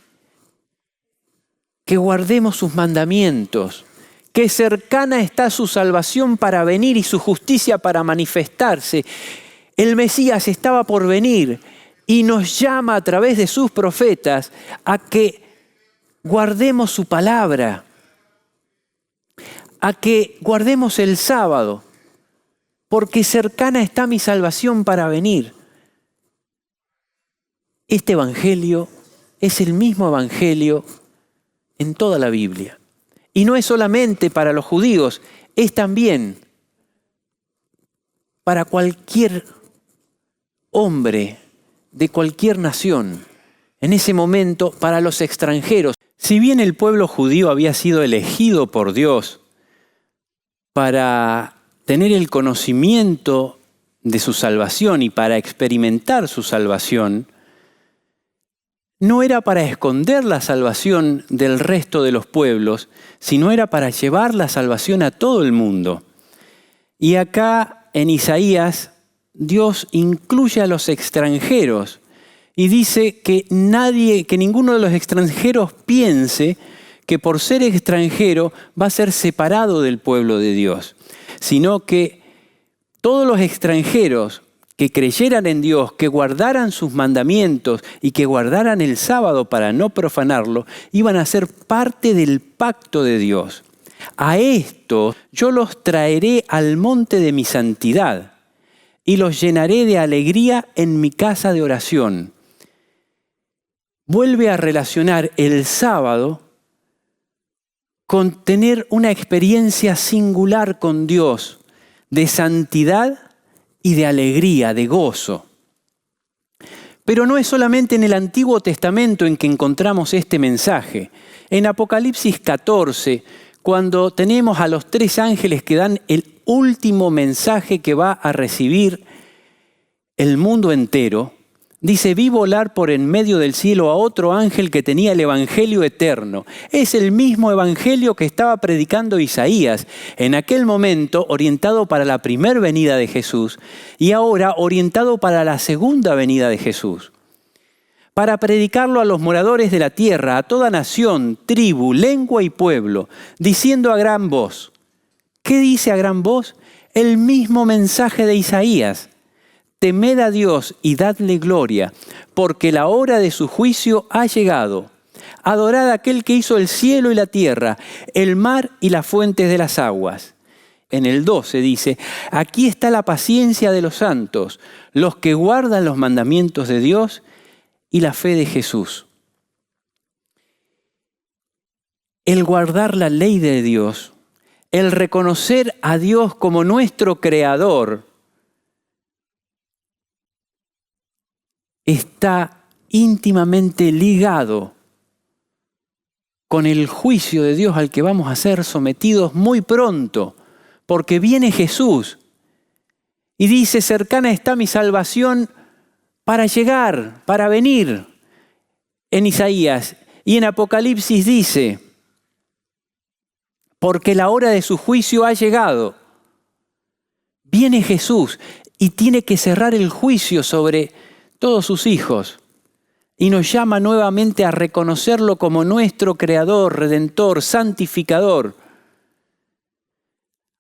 que guardemos sus mandamientos, que cercana está su salvación para venir y su justicia para manifestarse. El Mesías estaba por venir y nos llama a través de sus profetas a que guardemos su palabra, a que guardemos el sábado, porque cercana está mi salvación para venir. Este evangelio es el mismo evangelio en toda la Biblia. Y no es solamente para los judíos, es también para cualquier hombre de cualquier nación. En ese momento, para los extranjeros. Si bien el pueblo judío había sido elegido por Dios para tener el conocimiento de su salvación y para experimentar su salvación, no era para esconder la salvación del resto de los pueblos, sino era para llevar la salvación a todo el mundo. Y acá en Isaías, Dios incluye a los extranjeros y dice que ninguno de los extranjeros piense que por ser extranjero va a ser separado del pueblo de Dios, sino que todos los extranjeros que creyeran en Dios, que guardaran sus mandamientos y que guardaran el sábado para no profanarlo, iban a ser parte del pacto de Dios. A estos yo los traeré al monte de mi santidad y los llenaré de alegría en mi casa de oración. Vuelve a relacionar el sábado con tener una experiencia singular con Dios, de santidad y de alegría, de gozo. Pero no es solamente en el Antiguo Testamento en que encontramos este mensaje. En Apocalipsis 14, cuando tenemos a los 3 ángeles que dan el último mensaje que va a recibir el mundo entero, dice, vi volar por en medio del cielo a otro ángel que tenía el evangelio eterno. Es el mismo evangelio que estaba predicando Isaías, en aquel momento orientado para la primera venida de Jesús y ahora orientado para la segunda venida de Jesús. Para predicarlo a los moradores de la tierra, a toda nación, tribu, lengua y pueblo, diciendo a gran voz. ¿Qué dice a gran voz? El mismo mensaje de Isaías. Temed a Dios y dadle gloria, porque la hora de su juicio ha llegado. Adorad a aquel que hizo el cielo y la tierra, el mar y las fuentes de las aguas. En el 12 dice, aquí está la paciencia de los santos, los que guardan los mandamientos de Dios y la fe de Jesús. El guardar la ley de Dios, el reconocer a Dios como nuestro creador, está íntimamente ligado con el juicio de Dios al que vamos a ser sometidos muy pronto, porque viene Jesús y dice, cercana está mi salvación para llegar, para venir. En Isaías y en Apocalipsis dice, porque la hora de su juicio ha llegado. Viene Jesús y tiene que cerrar el juicio sobre todos sus hijos, y nos llama nuevamente a reconocerlo como nuestro Creador, Redentor, Santificador,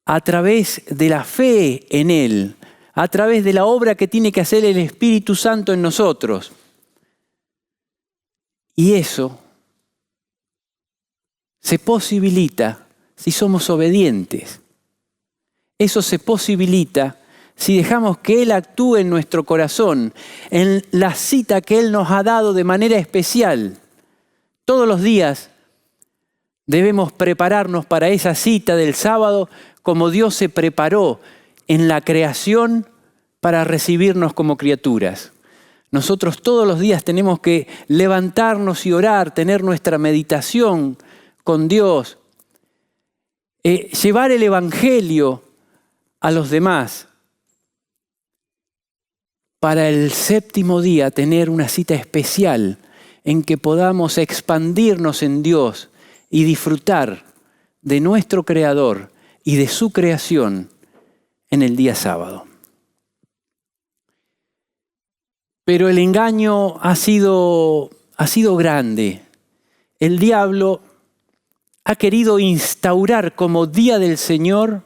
a través de la fe en Él, a través de la obra que tiene que hacer el Espíritu Santo en nosotros. Y eso se posibilita si somos obedientes. Eso se posibilita si dejamos que Él actúe en nuestro corazón, en la cita que Él nos ha dado de manera especial. Todos los días debemos prepararnos para esa cita del sábado como Dios se preparó en la creación para recibirnos como criaturas. Nosotros todos los días tenemos que levantarnos y orar, tener nuestra meditación con Dios, llevar el Evangelio a los demás. Para el séptimo día tener una cita especial en que podamos expandirnos en Dios y disfrutar de nuestro Creador y de su creación en el día sábado. Pero el engaño ha sido grande. El diablo ha querido instaurar como día del Señor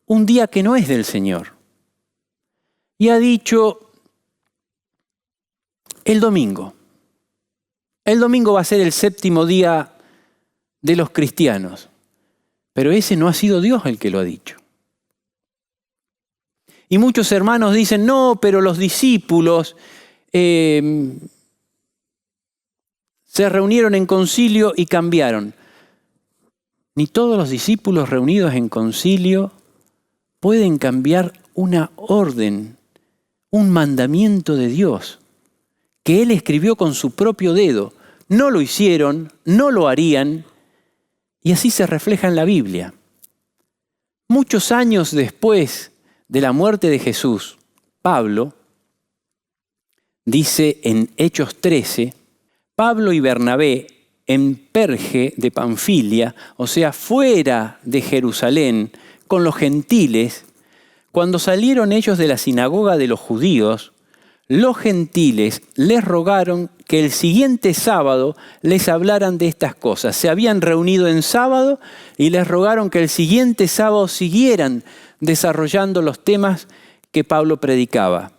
un día que no es del Señor. Y ha dicho, el domingo. El domingo va a ser el séptimo día de los cristianos. Pero ese no ha sido Dios el que lo ha dicho. Y muchos hermanos dicen, no, pero los discípulos se reunieron en concilio y cambiaron. Ni todos los discípulos reunidos en concilio pueden cambiar una orden, un mandamiento de Dios, que Él escribió con su propio dedo. No lo hicieron, no lo harían, y así se refleja en la Biblia. Muchos años después de la muerte de Jesús, Pablo dice en Hechos 13, Pablo y Bernabé en Perge de Panfilia, o sea, fuera de Jerusalén, con los gentiles, cuando salieron ellos de la sinagoga de los judíos, los gentiles les rogaron que el siguiente sábado les hablaran de estas cosas. Se habían reunido en sábado y les rogaron que el siguiente sábado siguieran desarrollando los temas que Pablo predicaba.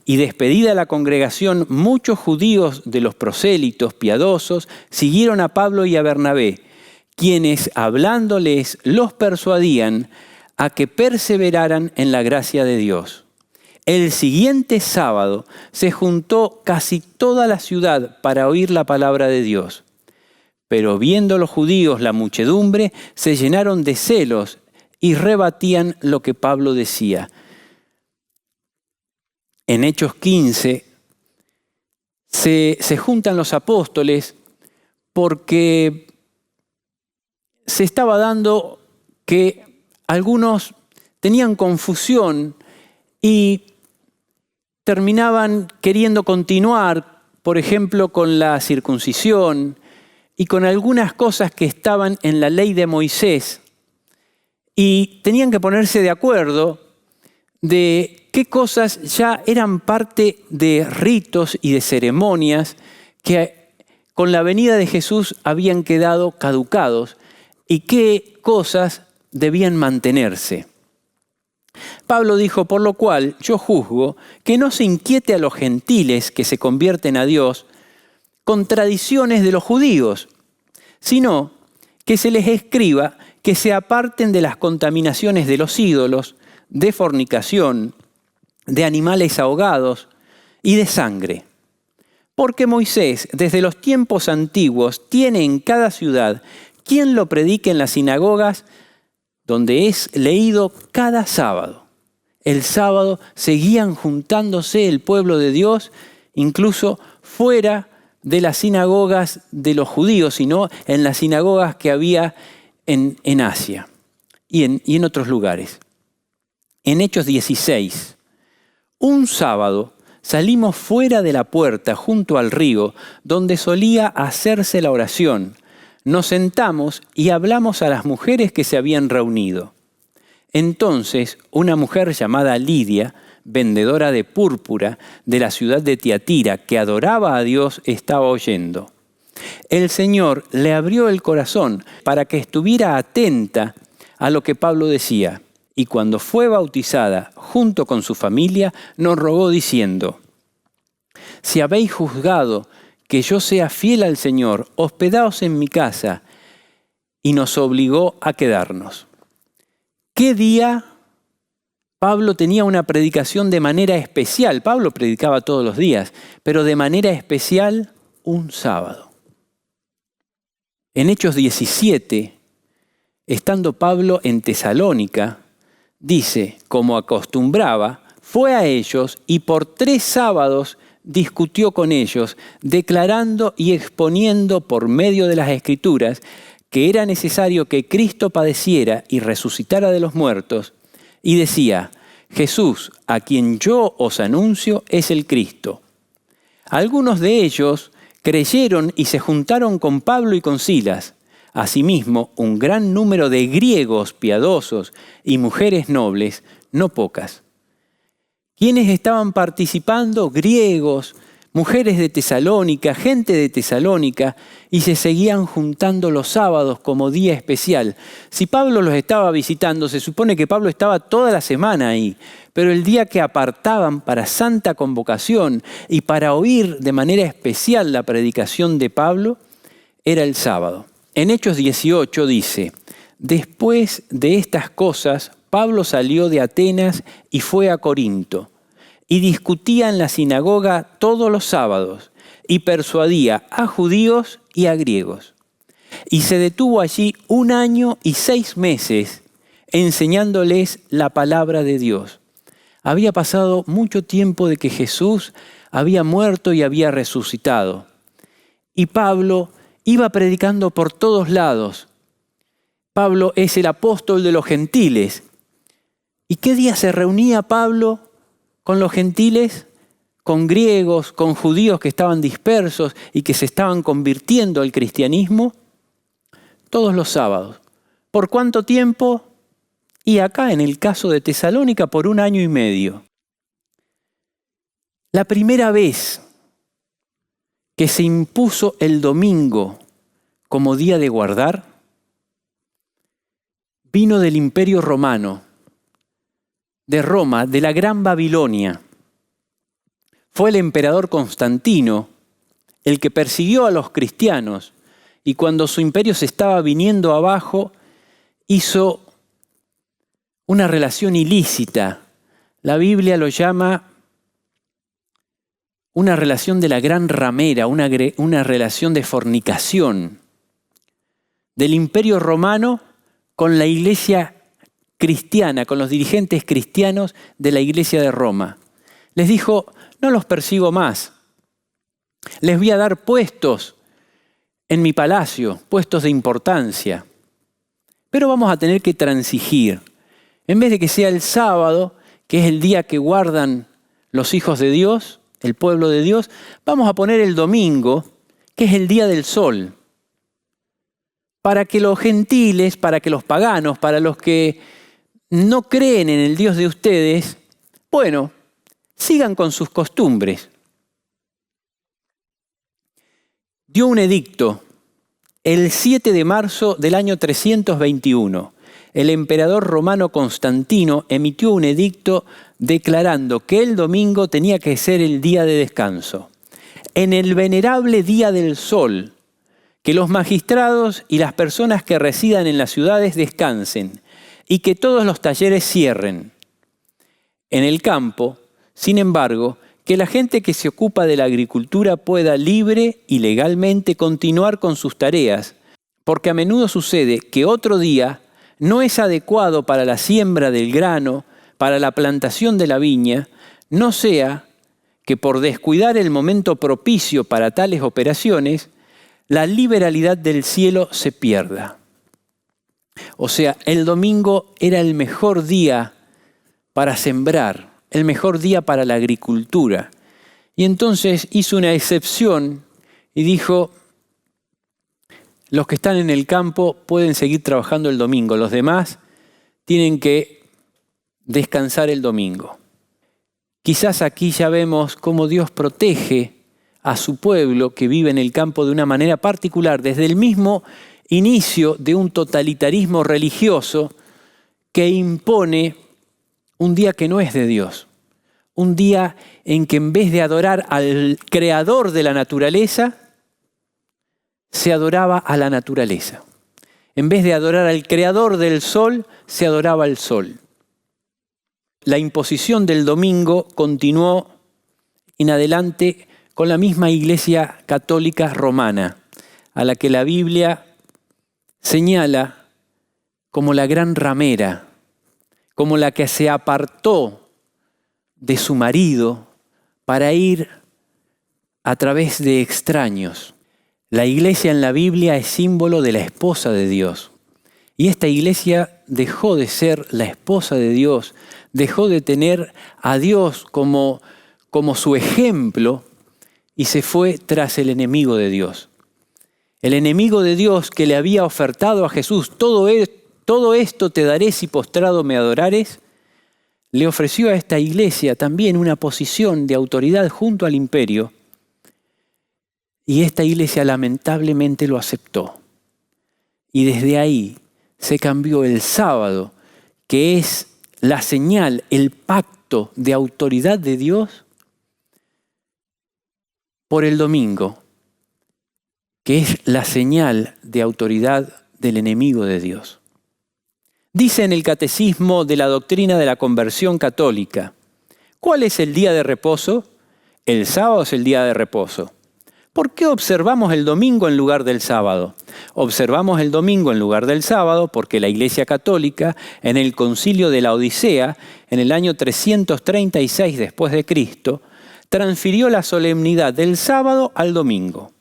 Y despedida la congregación, muchos judíos de los prosélitos piadosos siguieron a Pablo y a Bernabé, quienes hablándoles los persuadían a que perseveraran en la gracia de Dios. El siguiente sábado se juntó casi toda la ciudad para oír la palabra de Dios. Pero viendo los judíos la muchedumbre, se llenaron de celos y rebatían lo que Pablo decía. En Hechos 15 se juntan los apóstoles porque se estaba dando que algunos tenían confusión y terminaban queriendo continuar, por ejemplo, con la circuncisión y con algunas cosas que estaban en la ley de Moisés. Y tenían que ponerse de acuerdo de qué cosas ya eran parte de ritos y de ceremonias que con la venida de Jesús habían quedado caducados y qué cosas debían mantenerse. Pablo dijo, por lo cual yo juzgo que no se inquiete a los gentiles que se convierten a Dios con tradiciones de los judíos, sino que se les escriba que se aparten de las contaminaciones de los ídolos, de fornicación, de animales ahogados y de sangre. Porque Moisés, desde los tiempos antiguos, tiene en cada ciudad quien lo predique en las sinagogas, donde es leído cada sábado. El sábado seguían juntándose el pueblo de Dios, incluso fuera de las sinagogas de los judíos, sino en las sinagogas que había en Asia y en otros lugares. En Hechos 16, un sábado salimos fuera de la puerta junto al río donde solía hacerse la oración. Nos sentamos y hablamos a las mujeres que se habían reunido. Entonces, una mujer llamada Lidia, vendedora de púrpura de la ciudad de Tiatira, que adoraba a Dios, estaba oyendo. El Señor le abrió el corazón para que estuviera atenta a lo que Pablo decía. Y cuando fue bautizada junto con su familia, nos rogó diciendo, si habéis juzgado que yo sea fiel al Señor, hospedaos en mi casa, y nos obligó a quedarnos. ¿Qué día Pablo tenía una predicación de manera especial. Pablo predicaba todos los días, pero de manera especial un sábado. En Hechos 17, estando Pablo en Tesalónica, dice, como acostumbraba, fue a ellos y por 3 sábados discutió con ellos, declarando y exponiendo por medio de las Escrituras que era necesario que Cristo padeciera y resucitara de los muertos, y decía, Jesús, a quien yo os anuncio, es el Cristo. Algunos de ellos creyeron y se juntaron con Pablo y con Silas. Asimismo, un gran número de griegos piadosos y mujeres nobles, no pocas. ¿Quiénes estaban participando? Griegos, mujeres de Tesalónica, gente de Tesalónica, y se seguían juntando los sábados como día especial. Si Pablo los estaba visitando, se supone que Pablo estaba toda la semana ahí, pero el día que apartaban para santa convocación y para oír de manera especial la predicación de Pablo, era el sábado. En Hechos 18 dice, después de estas cosas, Pablo salió de Atenas y fue a Corinto, y discutía en la sinagoga todos los sábados, y persuadía a judíos y a griegos. Y se detuvo allí 1 año y 6 meses, enseñándoles la palabra de Dios. Había pasado mucho tiempo de que Jesús había muerto y había resucitado. Y Pablo iba predicando por todos lados. Pablo es el apóstol de los gentiles. ¿Y qué día se reunía Pablo con los gentiles? Con griegos, con judíos que estaban dispersos y que se estaban convirtiendo al cristianismo. Todos los sábados. ¿Por cuánto tiempo? Y acá, en el caso de Tesalónica, por 1 año y medio. La primera vez que se impuso el domingo como día de guardar, vino del Imperio Romano, de Roma, de la Gran Babilonia. Fue el emperador Constantino el que persiguió a los cristianos y cuando su imperio se estaba viniendo abajo, hizo una relación ilícita. La Biblia lo llama una relación de la gran ramera, una relación de fornicación del Imperio Romano con la iglesia cristiana, con los dirigentes cristianos de la iglesia de Roma. Les dijo, no los persigo más, les voy a dar puestos en mi palacio, puestos de importancia, pero vamos a tener que transigir. En vez de que sea el sábado, que es el día que guardan los hijos de Dios, el pueblo de Dios, vamos a poner el domingo, que es el día del sol, para que los gentiles, para que los paganos, para los que no creen en el Dios de ustedes, bueno, sigan con sus costumbres. Dio un edicto el 7 de marzo del año 321. El emperador romano Constantino emitió un edicto declarando que el domingo tenía que ser el día de descanso. En el venerable día del sol, que los magistrados y las personas que residan en las ciudades descansen y que todos los talleres cierren. En el campo, sin embargo, que la gente que se ocupa de la agricultura pueda libre y legalmente continuar con sus tareas, porque a menudo sucede que otro día no es adecuado para la siembra del grano, para la plantación de la viña, no sea que por descuidar el momento propicio para tales operaciones, la liberalidad del cielo se pierda. O sea, el domingo era el mejor día para sembrar, el mejor día para la agricultura. Y entonces hizo una excepción y dijo, los que están en el campo pueden seguir trabajando el domingo, los demás tienen que descansar el domingo. Quizás aquí ya vemos cómo Dios protege a su pueblo que vive en el campo de una manera particular, desde el mismo inicio de un totalitarismo religioso que impone un día que no es de Dios. Un día en que en vez de adorar al creador de la naturaleza, se adoraba a la naturaleza. En vez de adorar al creador del sol, se adoraba al sol. La imposición del domingo continuó en adelante con la misma Iglesia Católica Romana, a la que la Biblia señala como la gran ramera, como la que se apartó de su marido para ir a través de extraños. La iglesia en la Biblia es símbolo de la esposa de Dios. Y esta iglesia dejó de ser la esposa de Dios, dejó de tener a Dios como su ejemplo y se fue tras el enemigo de Dios. El enemigo de Dios que le había ofertado a Jesús, todo esto te daré si postrado me adorares, le ofreció a esta iglesia también una posición de autoridad junto al imperio. Y esta iglesia lamentablemente lo aceptó. Y desde ahí se cambió el sábado, que es la señal, el pacto de autoridad de Dios, por el domingo, que es la señal de autoridad del enemigo de Dios. Dice en el Catecismo de la Doctrina de la Conversión Católica, ¿cuál es el día de reposo? El sábado es el día de reposo. ¿Por qué observamos el domingo en lugar del sábado? Observamos el domingo en lugar del sábado porque la Iglesia Católica, en el Concilio de la Odisea, en el año 336 después de Cristo, transfirió la solemnidad del sábado al domingo.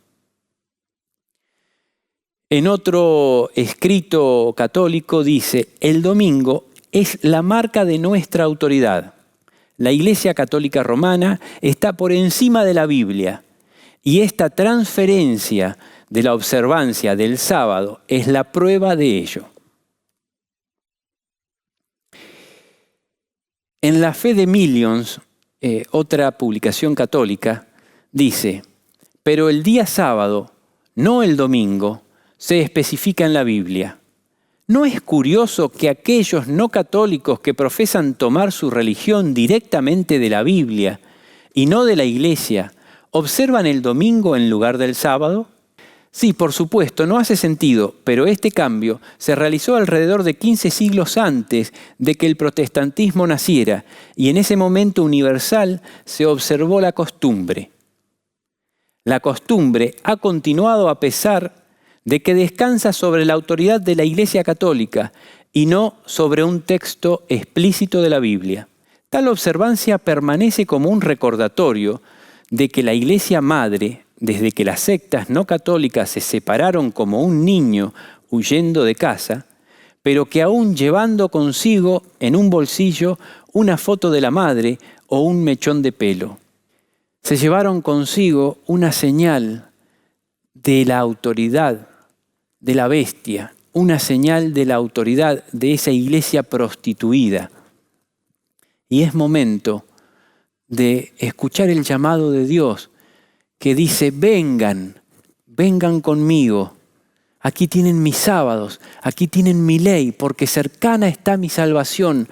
En otro escrito católico dice, el domingo es la marca de nuestra autoridad. La Iglesia Católica Romana está por encima de la Biblia. Y esta transferencia de la observancia del sábado es la prueba de ello. En la Fe de Millions, otra publicación católica, dice, pero el día sábado, no el domingo, se especifica en la Biblia. ¿No es curioso que aquellos no católicos que profesan tomar su religión directamente de la Biblia y no de la Iglesia, observan el domingo en lugar del sábado? Sí, por supuesto, no hace sentido, pero este cambio se realizó alrededor de 15 siglos antes de que el protestantismo naciera y en ese momento universal se observó la costumbre. La costumbre ha continuado a pesar de que descansa sobre la autoridad de la Iglesia Católica y no sobre un texto explícito de la Biblia. Tal observancia permanece como un recordatorio de que la Iglesia Madre, desde que las sectas no católicas se separaron como un niño huyendo de casa, pero que aún llevando consigo en un bolsillo una foto de la madre o un mechón de pelo, se llevaron consigo una señal de la autoridad de la bestia, una señal de la autoridad de esa iglesia prostituida. Y es momento de escuchar el llamado de Dios que dice, vengan conmigo, aquí tienen mis sábados, aquí tienen mi ley, porque cercana está mi salvación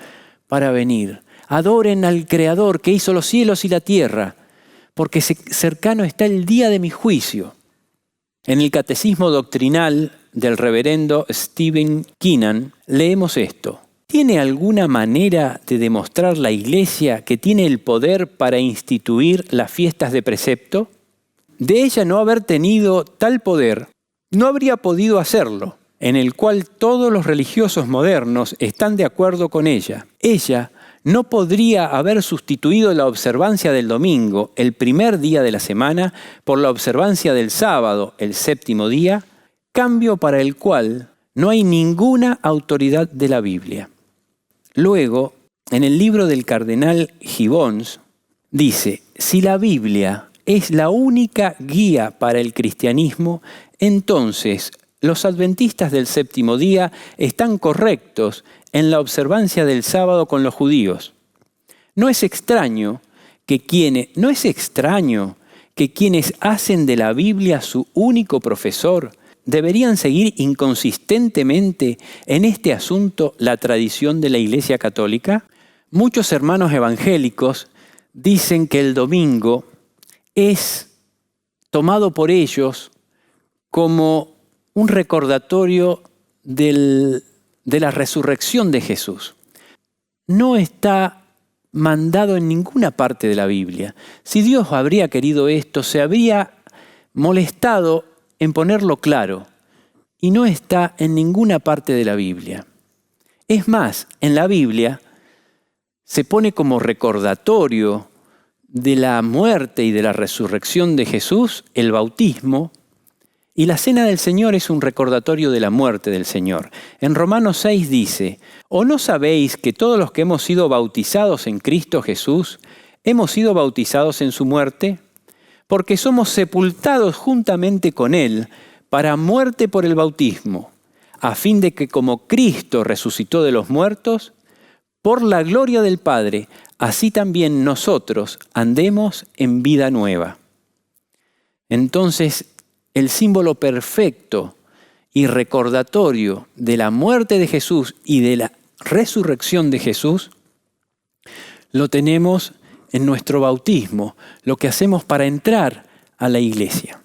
para venir. Adoren al Creador que hizo los cielos y la tierra, porque cercano está el día de mi juicio. En el Catecismo Doctrinal del reverendo Stephen Keenan leemos esto. ¿Tiene alguna manera de demostrar la Iglesia que tiene el poder para instituir las fiestas de precepto? De ella no haber tenido tal poder, no habría podido hacerlo, en el cual todos los religiosos modernos están de acuerdo con ella. Ella no podría haber sustituido la observancia del domingo, el primer día de la semana, por la observancia del sábado, el séptimo día, cambio para el cual no hay ninguna autoridad de la Biblia. Luego, en el libro del cardenal Gibbons, dice, si la Biblia es la única guía para el cristianismo, entonces los adventistas del séptimo día están correctos en la observancia del sábado con los judíos. No es extraño que quienes hacen de la Biblia su único profesor deberían seguir inconsistentemente en este asunto la tradición de la Iglesia Católica. Muchos hermanos evangélicos dicen que el domingo es tomado por ellos como un recordatorio de la resurrección de Jesús. No está mandado en ninguna parte de la Biblia. Si Dios habría querido esto, se habría molestado en ponerlo claro, y no está en ninguna parte de la Biblia. Es más, en la Biblia se pone como recordatorio de la muerte y de la resurrección de Jesús el bautismo, y la cena del Señor es un recordatorio de la muerte del Señor. En Romanos 6 dice: ¿O no sabéis que todos los que hemos sido bautizados en Cristo Jesús, hemos sido bautizados en su muerte? Porque somos sepultados juntamente con Él para muerte por el bautismo, a fin de que como Cristo resucitó de los muertos, por la gloria del Padre, así también nosotros andemos en vida nueva. Entonces, el símbolo perfecto y recordatorio de la muerte de Jesús y de la resurrección de Jesús lo tenemos en nuestro bautismo, lo que hacemos para entrar a la iglesia.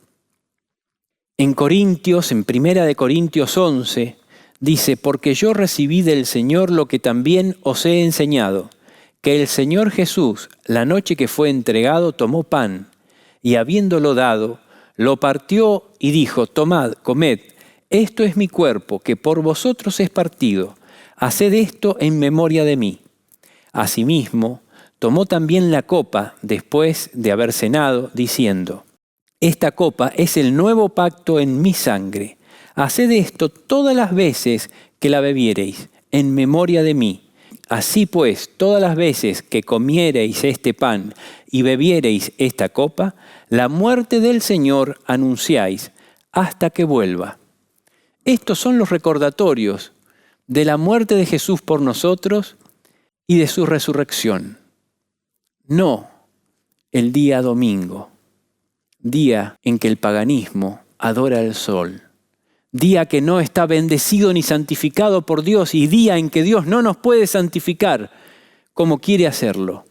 En Corintios, en 1 Corintios 11, dice: porque yo recibí del Señor lo que también os he enseñado, que el Señor Jesús, la noche que fue entregado, tomó pan, y habiéndolo dado, lo partió y dijo: tomad, comed, esto es mi cuerpo, que por vosotros es partido, haced esto en memoria de mí. Asimismo, tomó también la copa después de haber cenado, diciendo: esta copa es el nuevo pacto en mi sangre. Haced esto todas las veces que la bebiereis, en memoria de mí. Así pues, todas las veces que comiereis este pan y bebiereis esta copa, la muerte del Señor anunciáis hasta que vuelva. Estos son los recordatorios de la muerte de Jesús por nosotros y de su resurrección. No el día domingo, día en que el paganismo adora el sol, día que no está bendecido ni santificado por Dios y día en que Dios no nos puede santificar como quiere hacerlo.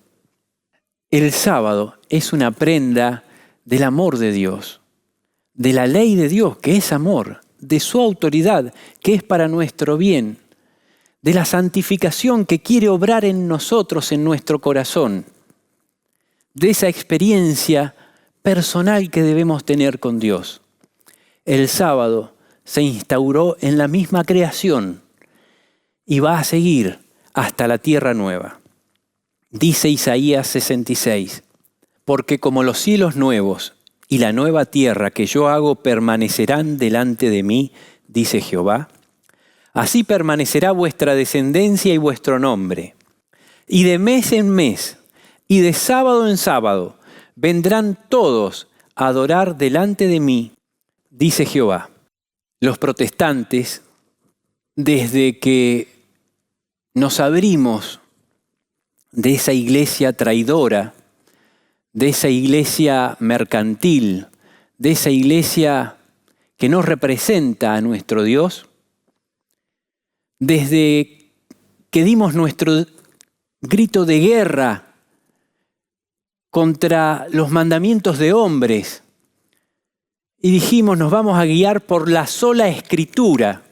El sábado es una prenda del amor de Dios, de la ley de Dios, que es amor, de su autoridad, que es para nuestro bien, de la santificación que quiere obrar en nosotros, en nuestro corazón, de esa experiencia personal que debemos tener con Dios. El sábado se instauró en la misma creación y va a seguir hasta la tierra nueva. Dice Isaías 66, porque como los cielos nuevos y la nueva tierra que yo hago permanecerán delante de mí, dice Jehová, así permanecerá vuestra descendencia y vuestro nombre. Y de mes en mes y de sábado en sábado vendrán todos a adorar delante de mí, dice Jehová. Los protestantes, desde que nos abrimos de esa iglesia traidora, de esa iglesia mercantil, de esa iglesia que no representa a nuestro Dios, desde que dimos nuestro grito de guerra contra los mandamientos de hombres y dijimos: nos vamos a guiar por la sola Escritura,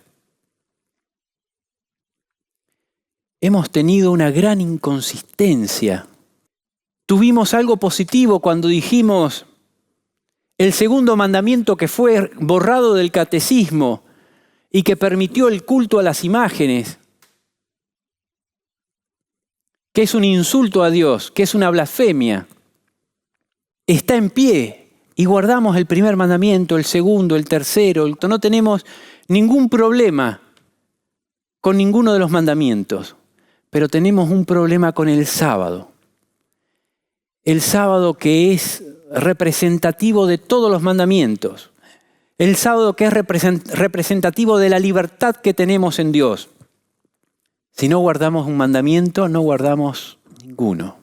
hemos tenido una gran inconsistencia. Tuvimos algo positivo cuando dijimos el segundo mandamiento que fue borrado del catecismo y que permitió el culto a las imágenes, que es un insulto a Dios, que es una blasfemia. Está en pie y guardamos el primer mandamiento, el segundo, el tercero. No tenemos ningún problema con ninguno de los mandamientos, pero tenemos un problema con el sábado. El sábado que es representativo de todos los mandamientos. El sábado que es representativo de la libertad que tenemos en Dios. Si no guardamos un mandamiento, no guardamos ninguno.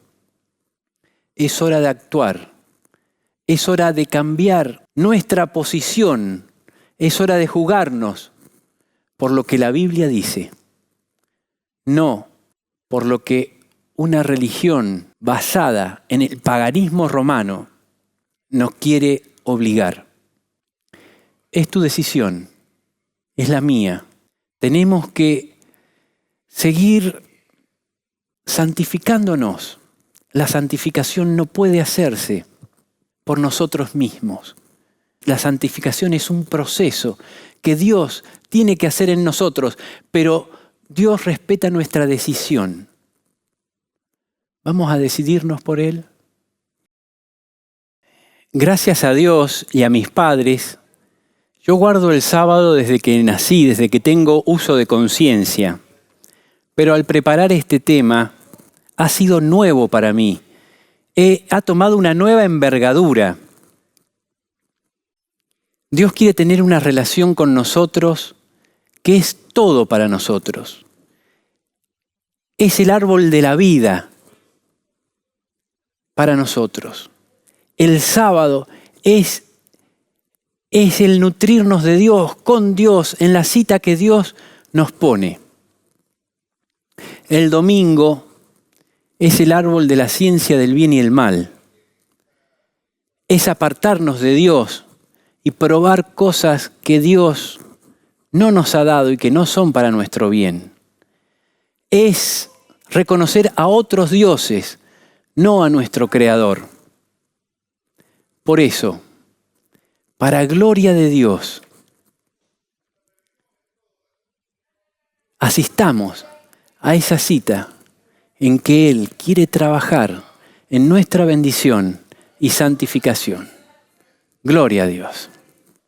Es hora de actuar. Es hora de cambiar nuestra posición. Es hora de jugarnos por lo que la Biblia dice. No por lo que una religión basada en el paganismo romano nos quiere obligar. Es tu decisión, es la mía. Tenemos que seguir santificándonos la santificación no puede hacerse por nosotros mismos. La santificación es un proceso que Dios tiene que hacer en nosotros, pero Dios respeta nuestra decisión. ¿Vamos a decidirnos por Él? Gracias a Dios y a mis padres, yo guardo el sábado desde que nací, desde que tengo uso de conciencia. Pero al preparar este tema, ha sido nuevo para mí. Ha tomado una nueva envergadura. Dios quiere tener una relación con nosotros que es todo para nosotros. Es el árbol de la vida para nosotros. El sábado es el nutrirnos de Dios, con Dios, en la cita que Dios nos pone. El domingo es el árbol de la ciencia del bien y el mal. Es apartarnos de Dios y probar cosas que Dios no nos ha dado y que no son para nuestro bien. Es reconocer a otros dioses, no a nuestro Creador. Por eso, para gloria de Dios, asistamos a esa cita en que Él quiere trabajar en nuestra bendición y santificación. Gloria a Dios.